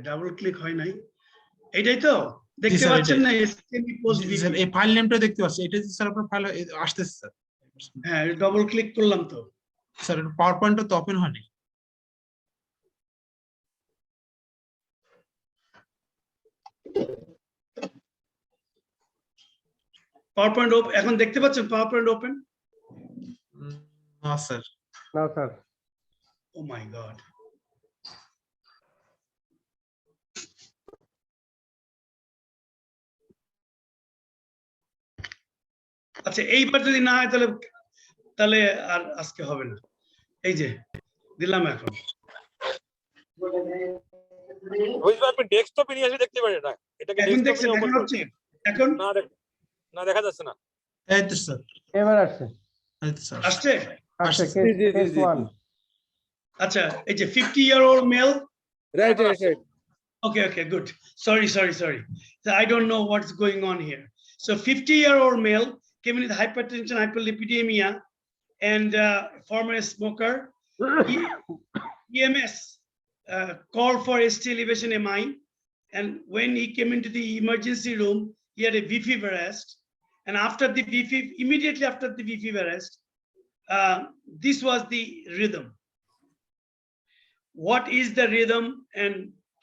ডাবল ক্লিক হয় নাই, এইটাই তো দেখতে পাচ্ছেন না? স্যার এই ফাইল নেমটা দেখতে পাচ্ছি, এটা স্যার আপনার ফাইল আসতেছে স্যার। হ্যাঁ, ডাবল ক্লিক করলাম তো স্যার, পাওয়ার পয়েন্টটা তো ওপেন হয়নি। পাওয়ার পয়েন্ট এখন দেখতে পাচ্ছেন? Power point open? না স্যার। না স্যার। ও মাই গড। আচ্ছা, এইবার যদি না হয় তাহলে আর আজকে হবে না। এই যে দিলাম এখন। আপনি ডেস্কটপে নিয়ে এসে দেখতে পারেন না, এটাকে ডেস্কটপে নিয়ে ওপেন করুন। এখন না দেখা যাচ্ছে না। এই তো স্যার, এবার আসছে। এই তো স্যার আসছে। আচ্ছা, জি জি জি কেস জি। 1। আচ্ছা, এই যে 50-year-old male. Right right right. Okay, good. Sorry. So I don't know what's going on here. So 50-year-old male came in with hypertension, hyperlipidemia, and former smoker. EMS called for ST elevation MI, and when he came into the emergency room, he had a V-fever arrest. And after the immediately after the V-fever arrest, this was the rhythm. What is the rhythm and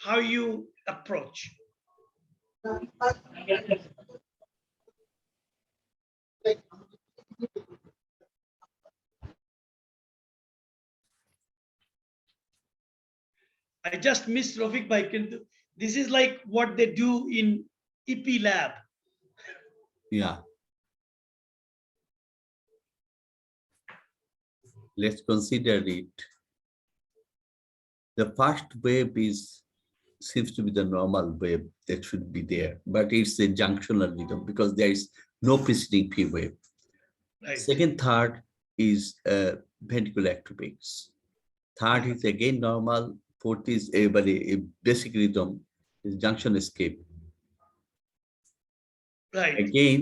how you approach? I just missed Rafique Bhai. This is like what they do in EP lab. Yeah. Let's consider it. The first wave seems to be the normal wave that should be there, but it's a junctional rhythm because there is no preceding P wave. Right. Second, third is ventricular ectopics. Third is again normal. Fourth is a basic rhythm is junction escape. Right. Again,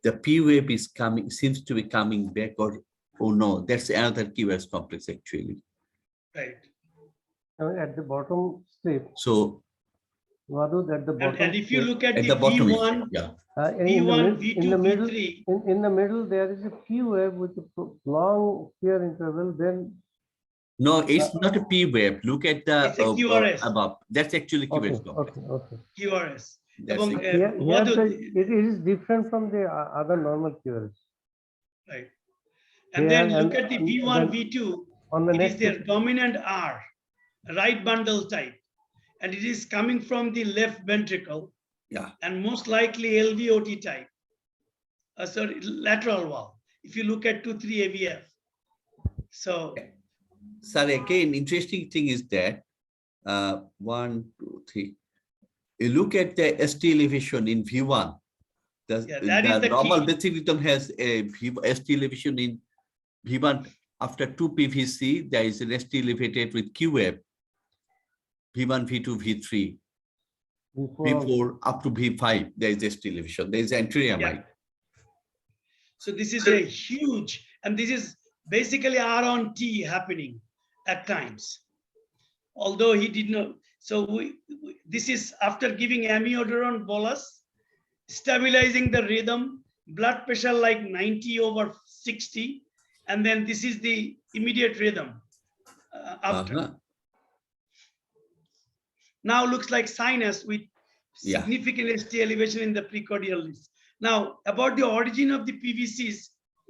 the P wave is coming, seems to be coming back, or oh no, that's another QS complex actually. Right. At the bottom strip. So Wadud at the bottom. And if you look at the bottom, V1, yeah. V1, V2, in the middle, V3. in the middle, there is a P wave with a long shear interval. Then No, it's not a P wave. Look at the It's a QRS. above. That's actually QRS complex. Okay. QRS. That's এবং it. Here Wadud, it is different from the other normal QRS. right. And Here then and look at the V1, then V2. on the It is next their dominant R, right bundle type, and it is coming from the left ventricle, Yeah. and most likely LVOT type. Sorry, lateral valve. If you look at 2-3 AVF. So Sir, again, interesting thing is that 1, 2, 3. You look at the ST elevation in V1. Yeah, that is the normal key. breathing rhythm has a ST elevation in V1. After 2 PVC, there is an ST elevated with QF. V1, V2, V3. V4 up to V5, there is ST elevation. There is anterior Yeah. mic. So this is a huge, and this is basically R on T happening at times. Although he did not, so this is after giving amiodarone bolus, stabilizing the rhythm, blood pressure like 90/60, and then this is the immediate rhythm after. Now looks like sinus with significant ST elevation in the precordial list. Now, about the origin of the PVCs,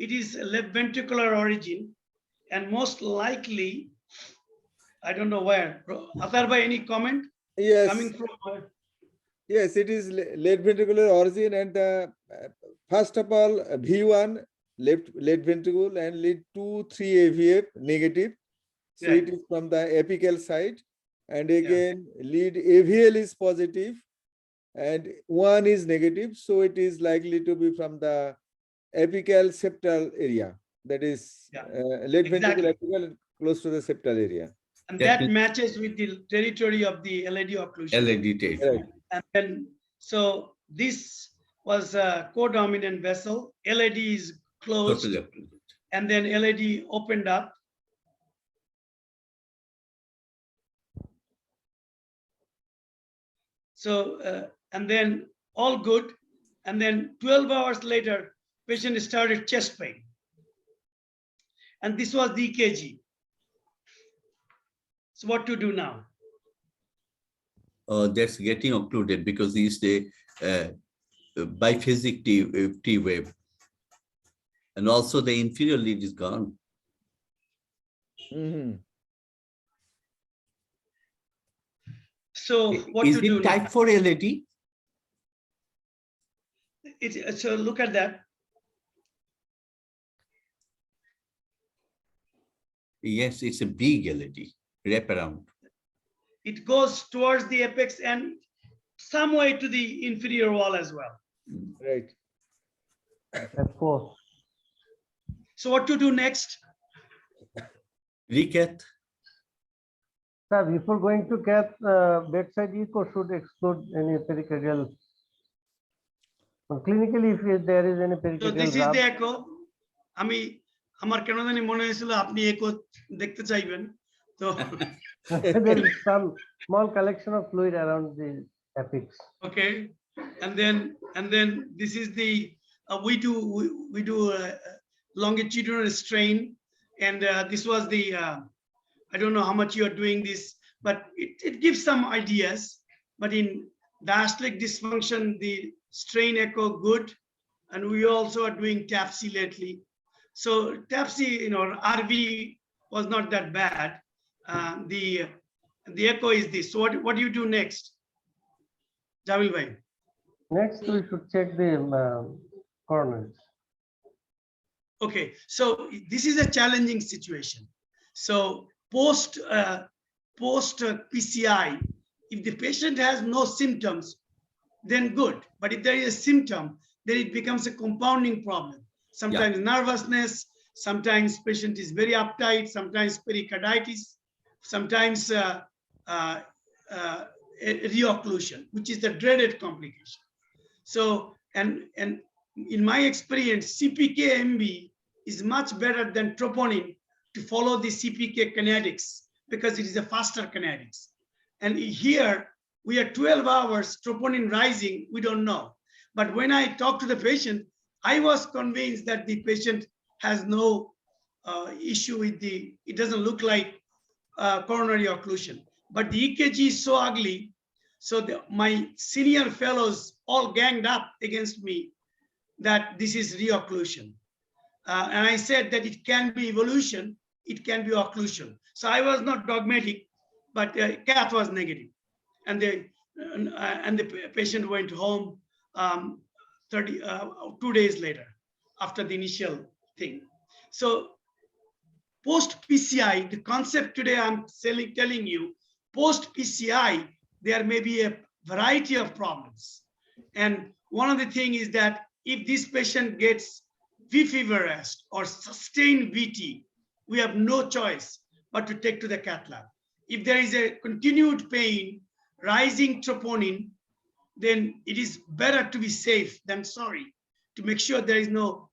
it is left ventricular origin, and most likely, I don't know where. Atahar bhai, any comment? Yes. Coming from where? Yes, it is left ventricular origin, and first of all, V1 left ventricle and lead 2-3 AVF negative. So Right. it is from the apical side, and again lead AVL is positive, and 1 is negative. So it is likely to be from the apical septal area. That is left ventricle apical and close to the septal area. And that matches with the territory of the LAD occlusion. LAD territory. Right. And then, so this was a codominant vessel. LAD is closed, and then LAD opened up. So, and then all good. And then 12 hours later, patient started chest pain. And this was the EKG. So what to do now? That's getting occluded because it's the biphasic T wave. And also the inferior lead is gone. Mm-hmm. So what is to do it type now? 4 LAD? So look at that. Yes, it's a big LAD, wrap around. It goes towards the apex and some way to the inferior wall as well. Right. F4. So what to do next? Recat. Sir, before going to cath, bedside echo should exclude any pericardial. Clinically, if there is any So pericardial this is rub, the echo. আমার কেন জানি মনে হয়েছিল আপনি echo দেখতে চাইবেন। So there is some small collection of fluid around the apex. okay, and then this is the we do longitudinal strain, and this was the I don't know how much you are doing this, but it gives some ideas. But in diastolic dysfunction, the strain echo good, and we also are doing TAPC lately. So TAPC, RV was not that bad. The echo is this. So what do you do next, Jamil bhai? Next, we should check the coronaries. Okay, so this is a challenging situation. So post PCI, if the patient has no symptoms, then good. But if there is a symptom, then it becomes a compounding problem. Sometimes nervousness, sometimes patient is very uptight, sometimes pericarditis, sometimes reocclusion, which is the dreaded complication. So, and in my experience, CPK-MB is much better than troponin to follow the CPK kinetics because it is a faster kinetics. And here we are 12 hours troponin rising, we don't know. But when I talk to the patient, I was convinced that the patient has no issue with it doesn't look like coronary occlusion. But the EKG is so ugly. So my senior fellows all ganged up against me that this is reocclusion. And I said that it can be evolution, it can be occlusion. So I was not dogmatic, but cath was negative. And the patient went home 2 days later after the initial thing. So post PCI, the concept today I'm telling you, post PCI, there may be a variety of problems. And one of the things is that if this patient gets V fever arrest or sustained VT, we have no choice but to take to the cath lab. If there is a continued pain, rising troponin, then it is better to be safe than sorry, to make sure there is no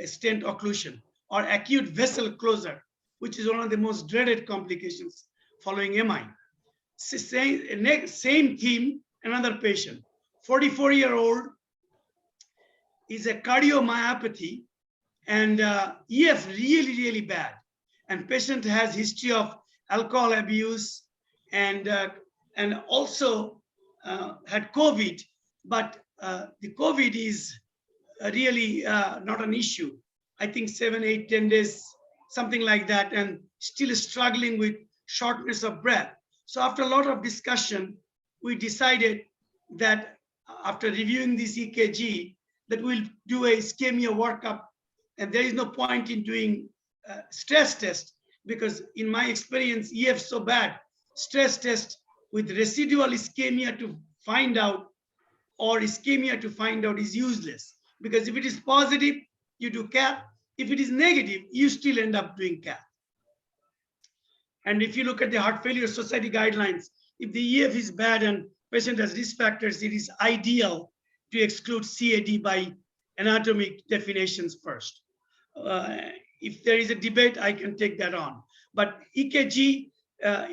stent occlusion or acute vessel closure, which is one of the most dreaded complications following MI. Same theme, another patient, 44-year-old, is a cardiomyopathy and EF really bad. And patient has history of alcohol abuse and also had COVID, but the COVID is really not an issue. I think 7, 8, 10 days, something like that, and still struggling with shortness of breath. So after a lot of discussion, we decided that after reviewing this EKG, that we'll do a ischemia workup, and there is no point in doing stress test, because in my experience, EF so bad, stress test with residual ischemia to find out or ischemia to find out is useless, because if it is positive, you do cath. If it is negative, you still end up doing cath. And if you look at the Heart Failure Society guidelines, if the EF is bad and patient has risk factors, it is ideal to exclude CAD by anatomic definitions first. If there is a debate, I can take that on. But EKG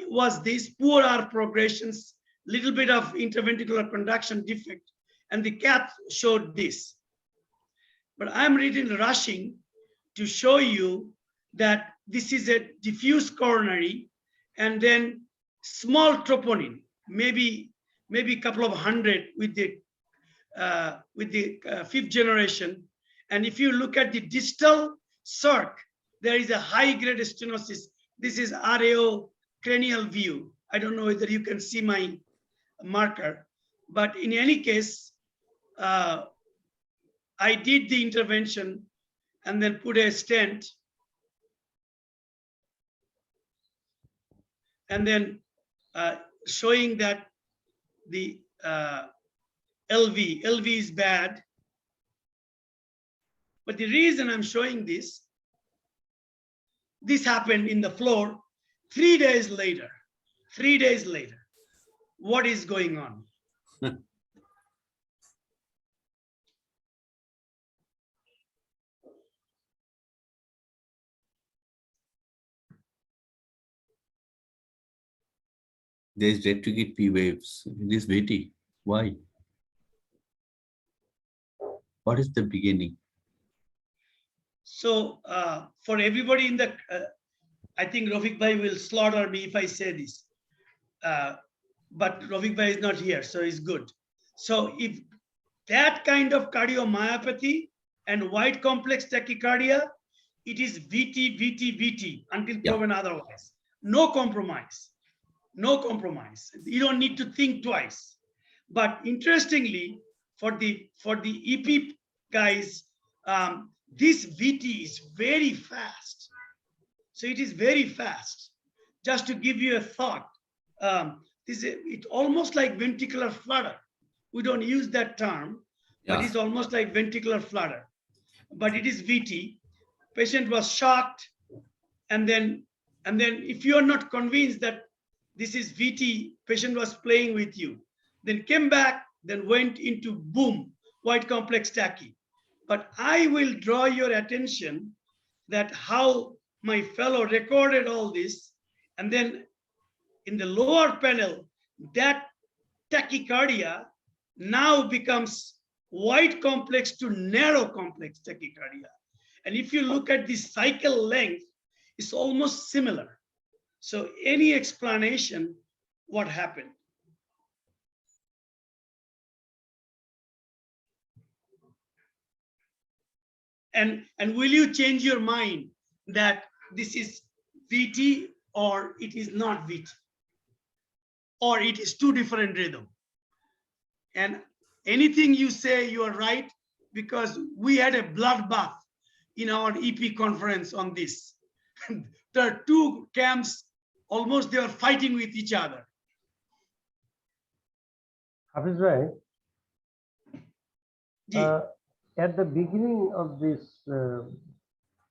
was this poor R progressions, little bit of interventricular conduction defect, and the cath showed this. But I'm really rushing to show you that this is a diffuse coronary and then small troponin, maybe a couple of hundred with the fifth generation. And if you look at the distal circ, there is a high-grade stenosis. This is RAO cranial view. I don't know whether you can see my marker, but in any case, I did the intervention and then put a stent and then showing that the LV is bad. But the reason I'm showing this happened in the floor 3 days later. 3 days later. What is going on? There's retrograde P waves. This VT. Why? What is the beginning? So for everybody in the, I think Rafique Bhai will slaughter me if I say this, but Rafique Bhai is not here, so it's good. So if that kind of cardiomyopathy and wide complex tachycardia, it is VT until proven otherwise. No compromise. No compromise. You don't need to think twice. But interestingly, for the EP guys, this VT is very fast. So it is very fast. Just to give you a thought, it's almost like ventricular flutter. We don't use that term, but it's almost like ventricular flutter. But it is VT. Patient was shocked, and then if you are not convinced that this is VT, patient was playing with you, then came back, then went into boom, wide complex tachy. But I will draw your attention that how my fellow recorded all this, and then in the lower panel, that tachycardia now becomes wide complex to narrow complex tachycardia. And if you look at the cycle length, it's almost similar. So any explanation what happened? And will you change your mind that this is VT or it is not VT? Or it is two different rhythm? And anything you say, you are right, because we had a bloodbath in our EP conference on this. There are two camps, almost they are fighting with each other. Hafiz Bhai, Ji. at the beginning of this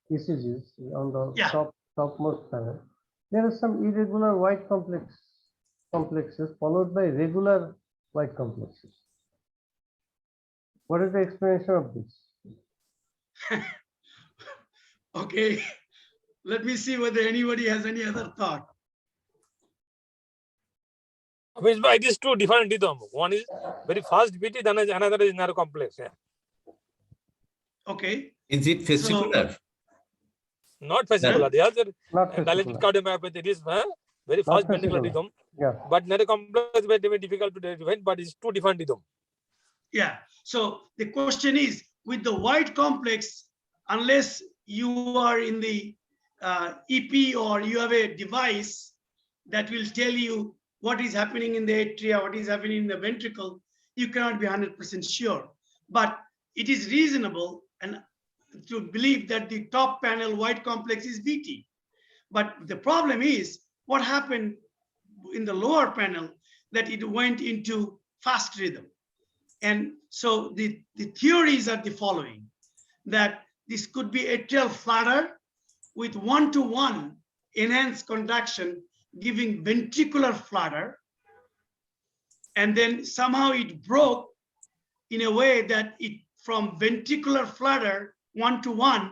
ECGs on the topmost panel, there are some irregular white complexes followed by regular white complexes. What is the explanation of this? Okay, let me see whether anybody has any other thought. It is two different rhythm. One is very fast beat, then another is narrow complex. Yeah. Okay. Is it vesicular? Not vesicular. The other dilated Not cardiomyopathy, it is very fast ventricular rhythm. Yeah. But narrow complex is very difficult to define, but it's two different rhythm. Yeah. So the question is, with the white complex, unless you are in the EP or you have a device that will tell you what is happening in the atria, what is happening in the ventricle, you cannot be 100% sure. But it is reasonable and to believe that the top panel white complex is VT. But the problem is what happened in the lower panel, that it went into fast rhythm. And so the theories are the following, that this could be atrial flutter with 1-to-1 enhanced conduction giving ventricular flutter, and then somehow it broke in a way that it from ventricular flutter 1-to-1,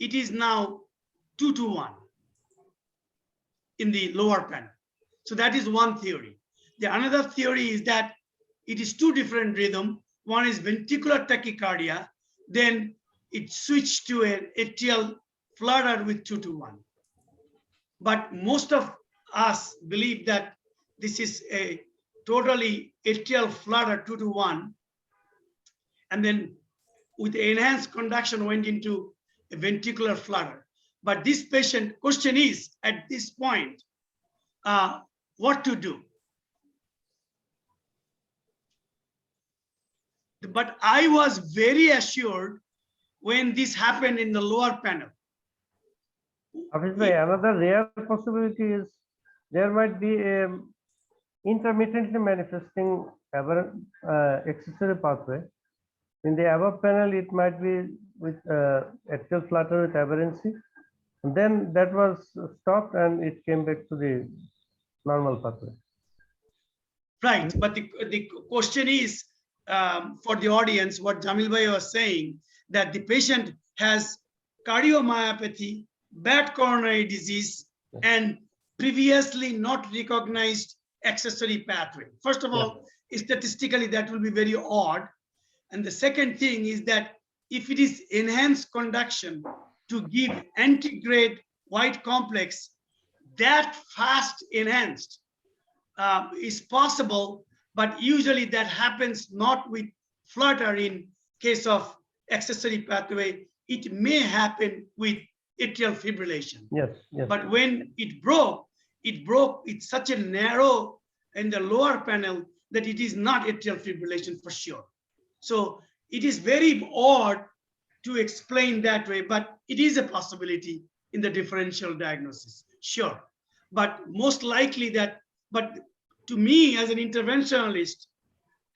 it is now 2-to-1 in the lower panel. So that is one theory. The another theory is that it is two different rhythm. One is ventricular tachycardia, then it switched to an atrial flutter with 2-to-1. But most of us believe that this is a totally atrial flutter 2-to-1, and then with enhanced conduction went into a ventricular flutter. But this patient, question is at this point, what to do? But I was very assured when this happened in the lower panel. Obviously, another rare possibility is there might be a intermittently manifesting aberrant accessory pathway. In the above panel, it might be with atrial flutter with aberrancy. And then that was stopped and it came back to the normal pathway. Right, but the question is for the audience, what Jamil Bhai was saying, that the patient has cardiomyopathy, bad coronary disease, and previously not recognized accessory pathway. First of all, statistically, that will be very odd. And the second thing is that if it is enhanced conduction to give antegrade white complex, that fast enhanced is possible, but usually that happens not with flutter in case of accessory pathway. It may happen with atrial fibrillation. Yes, yes. But when it broke with such a narrow in the lower panel that it is not atrial fibrillation for sure. So it is very odd to explain that way, but it is a possibility in the differential diagnosis, sure. But most likely that, but to me as an interventionalist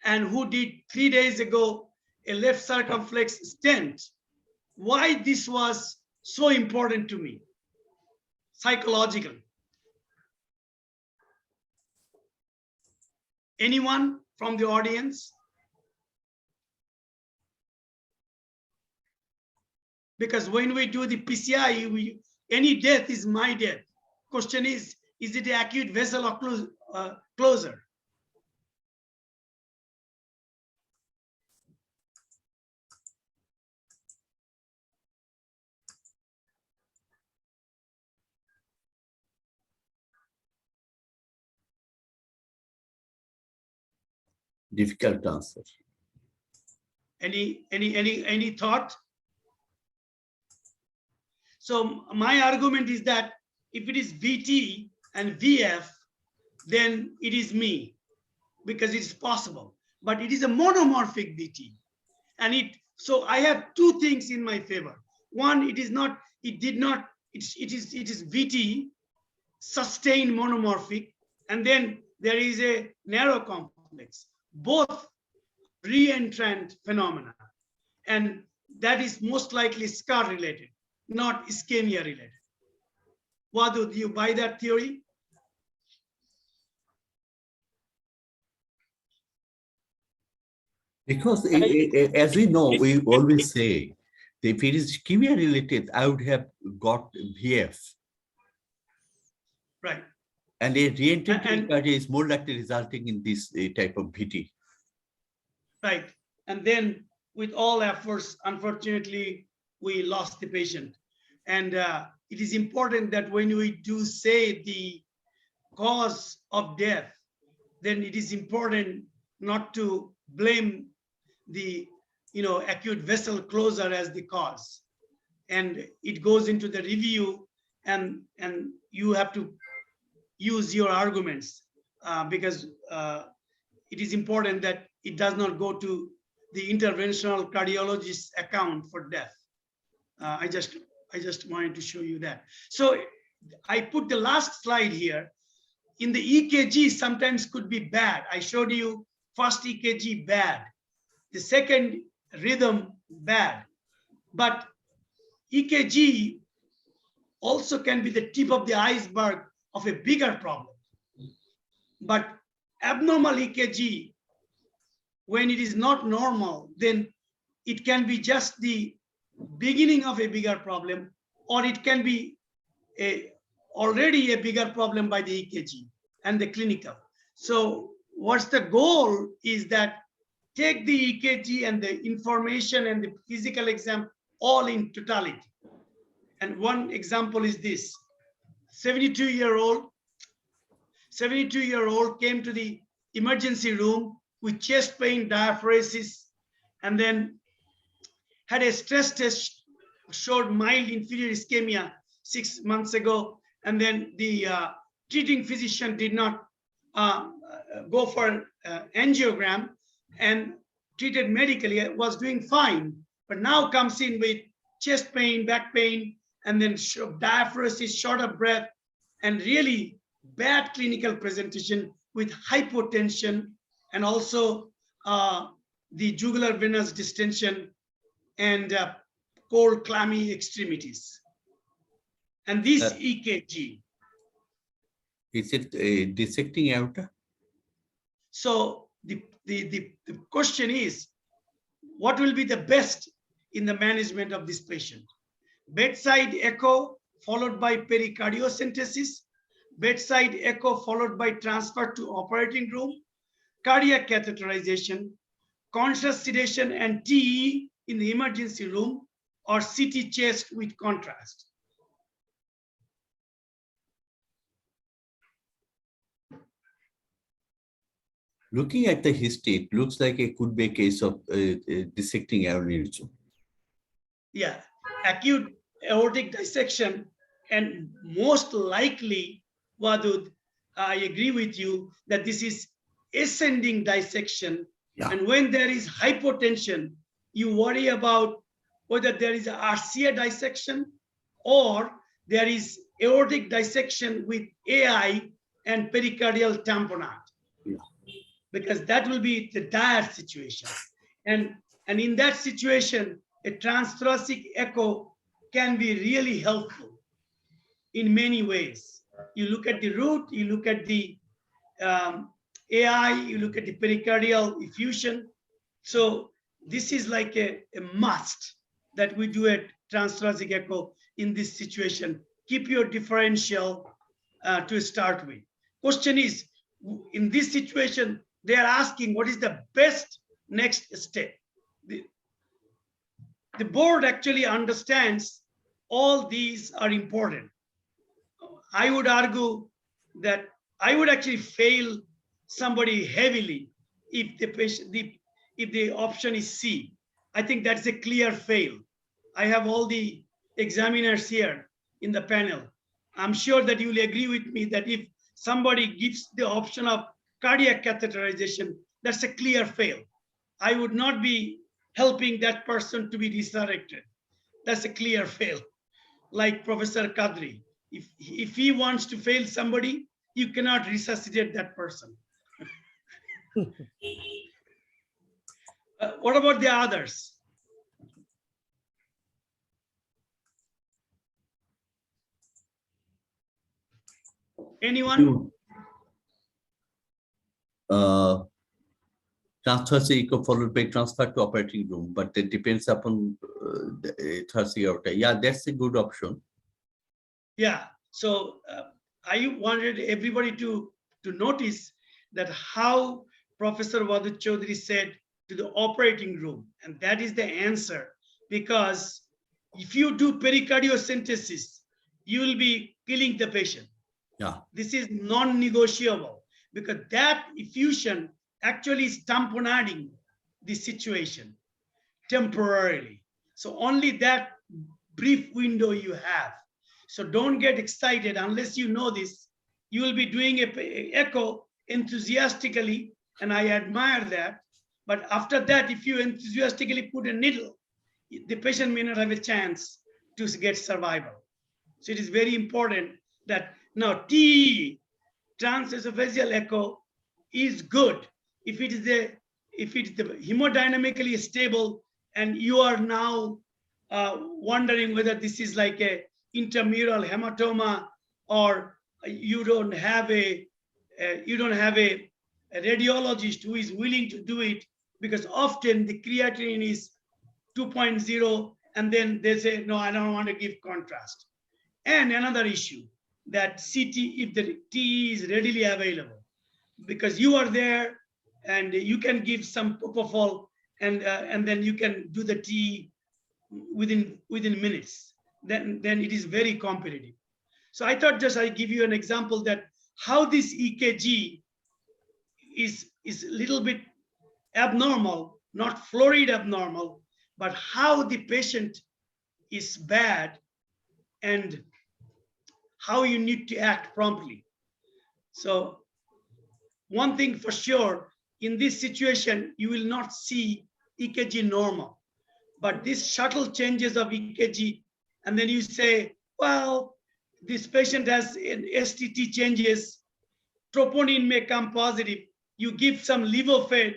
and who did 3 days ago a left circumflex stent, why this was so important to me psychologically. Anyone from the audience? Because when we do the PCI, any death is my death. Question is it an acute vessel or closer? Difficult to answer. Any thought? So my argument is that if it is VT and VF, then it is me, because it's possible. But it is a monomorphic VT. And so I have two things in my favor. One, it is VT, sustained monomorphic, and then there is a narrow complex, both reentrant phenomena. And that is most likely scar related, not ischemia related. Wadud, do you buy that theory? Because as we know, we always say that if it is ischemia related, I would have got VF. Right. And a reentrant tachycardia is more likely resulting in this type of VT. Right. And then with all efforts, unfortunately, we lost the patient. And it is important that when we do say the cause of death, then it is important not to blame the acute vessel closure as the cause. And it goes into the review, and you have to use your arguments because it is important that it does not go to the interventional cardiologist's account for death. I just wanted to show you that. So I put the last slide here. In the EKG, sometimes could be bad. I showed you first EKG bad, the second rhythm bad, but EKG also can be the tip of the iceberg of a bigger problem. But abnormal EKG, when it is not normal, then it can be just the beginning of a bigger problem, or it can be already a bigger problem by the EKG and the clinical. So what's the goal is that take the EKG and the information and the physical exam all in totality. And one example is this: 72-year-old came to the emergency room with chest pain, diaphoresis, and then had a stress test, showed mild inferior ischemia 6 months ago. And then the treating physician did not go for angiogram and treated medically, was doing fine, but now comes in with chest pain, back pain, and then diaphoresis, short of breath, and really bad clinical presentation with hypotension, and also the jugular venous distension and cold, clammy extremities. And this EKG. Is it dissecting aorta? So the question is, what will be the best in the management of this patient? Bedside echo followed by pericardiocentesis, bedside echo followed by transfer to operating room, cardiac catheterization, conscious sedation and TE in the emergency room, or CT chest with contrast. Looking at the history, it looks like it could be a case of dissecting aneurysm. Yeah, acute aortic dissection, and most likely, Wadud, I agree with you that this is ascending dissection. Yeah. And when there is hypotension, you worry about whether there is a RCA dissection or there is aortic dissection with AI and pericardial tamponade. Yeah. Because that will be the dire situation. And in that situation, a transthoracic echo can be really helpful in many ways. You look at the root, you look at the AI, you look at the pericardial effusion. So this is like a must that we do a transthoracic echo in this situation. Keep your differential to start with. Question is, in this situation, they are asking what is the best next step. The board actually understands all these are important. I would argue that I would actually fail somebody heavily if the option is C. I think that's a clear fail. I have all the examiners here in the panel, I'm sure that you will agree with me that if somebody gives the option of cardiac catheterization, that's a clear fail. I would not be helping that person to be resurrected. That's a clear fail. Like Professor Kadri, if he wants to fail somebody, you cannot resuscitate that person. What about the others? Anyone? Transfer echo followed by transfer to operating room, but it depends upon the third aorta. Yeah, that's a good option. Yeah. So I wanted everybody to notice that how Professor Wadud Chowdhury said to the operating room, and that is the answer. Because if you do pericardiocentesis, you will be killing the patient. Yeah. This is non-negotiable, because that effusion actually is tamponading the situation temporarily. So only that brief window you have. So don't get excited unless you know this. You will be doing an echo enthusiastically, and I admire that. But after that, if you enthusiastically put a needle, the patient may not have a chance to get survival. So it is very important that now TE, transesophageal echo, is good if it is the hemodynamically stable, and you are now wondering whether this is like a intramural hematoma, or you don't have a radiologist who is willing to do it, because often the creatinine is 2.0, and then they say, no, I don't want to give contrast. And another issue, that CT, if the TE is readily available, because you are there and you can give some propofol, and then you can do the TE within minutes, then it is very competitive. So I thought just I give you an example that how this EKG is a little bit abnormal, not florid abnormal, but how the patient is bad and how you need to act promptly. So one thing for sure, in this situation, you will not see EKG normal, but these subtle changes of EKG, and then you say, well, this patient has STT changes, troponin may come positive. You give some levofed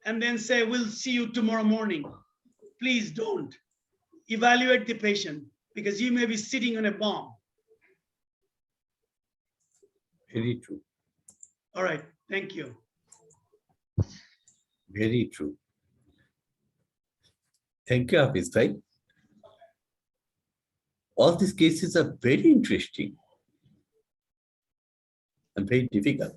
and then say, we'll see you tomorrow morning. Please don't. Evaluate the patient, because you may be sitting on a bomb. Very true. All right, thank you. Very true. Thank you, Hafiz bhai. All these cases are very interesting and very difficult.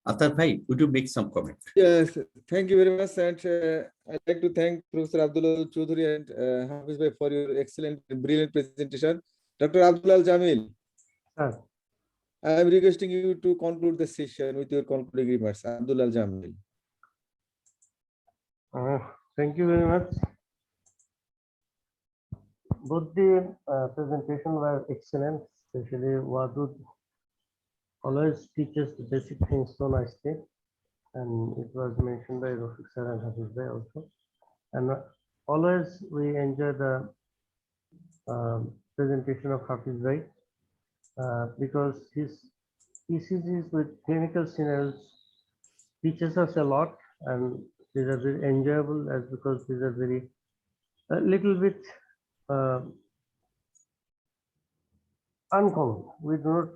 Atahar bhai, would you make some comment? Yes, thank you very much. And I'd like to thank Professor Abdul Chowdhury and Hafiz bhai for your excellent and brilliant presentation. Dr. Abdul Jamil, I am requesting you to conclude the session with your concluding remarks. Abdul Jamil. Thank you very much. Both the presentation were excellent, especially Wadud always teaches the basic things so nicely, and it was mentioned by Rafique sir and Hafiz bhai also. And always we enjoy the presentation of Hafiz bhai because his ECGs with clinical scenarios teaches us a lot, and these are very enjoyable as because these are very a little bit uncommon. We do not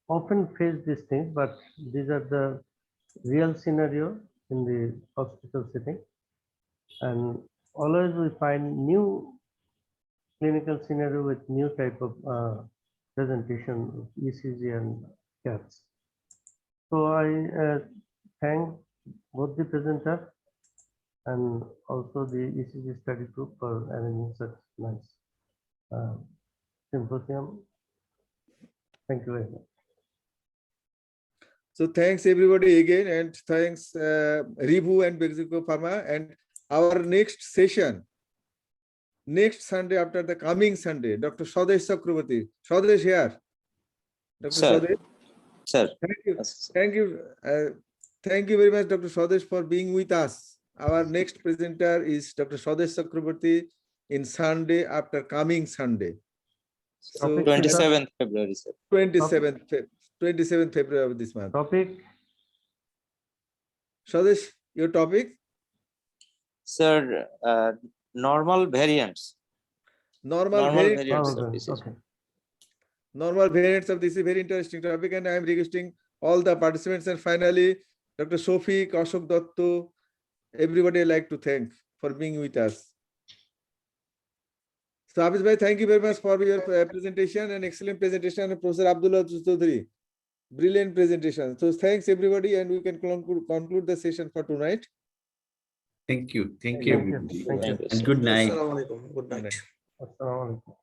often face these things, but these are the real scenario in the hospital setting, and always we find new clinical scenario with new type of presentation of ECG and CATs. So I thank both the presenter and also the ECG study group for arranging such nice symposium. Thank you very much. So thanks everybody again, and thanks Ribu and Bexico Pharma. And our next session, next Sunday after the coming Sunday, Dr. Swadesh Chakraborty. Swadesh here. Dr. Sir. Swadesh. Sir. Thank you. Thank you very much, Dr. Swadesh, for being with us. Our next presenter is Dr. Swadesh Chakraborty in Sunday after coming Sunday. So 27th February, sir. 27th February of this month. Topic? Swadesh, your topic? Sir, normal variants. Normal variants. variants of disease. Okay. Normal variants of this is a very interesting topic, and I am requesting all the participants, and finally Dr. Shafique, Ashok Datto, everybody I like to thank for being with us. So Hafiz bhai, thank you very much for your presentation, and excellent presentation, and Professor Abdul Chowdhury, brilliant presentation. So thanks everybody, and we can conclude the session for tonight. Thank you. Thank Thank you, you. everybody. Thank you. And good night. Assalamu alaikum. Good night. Assalamu alaikum.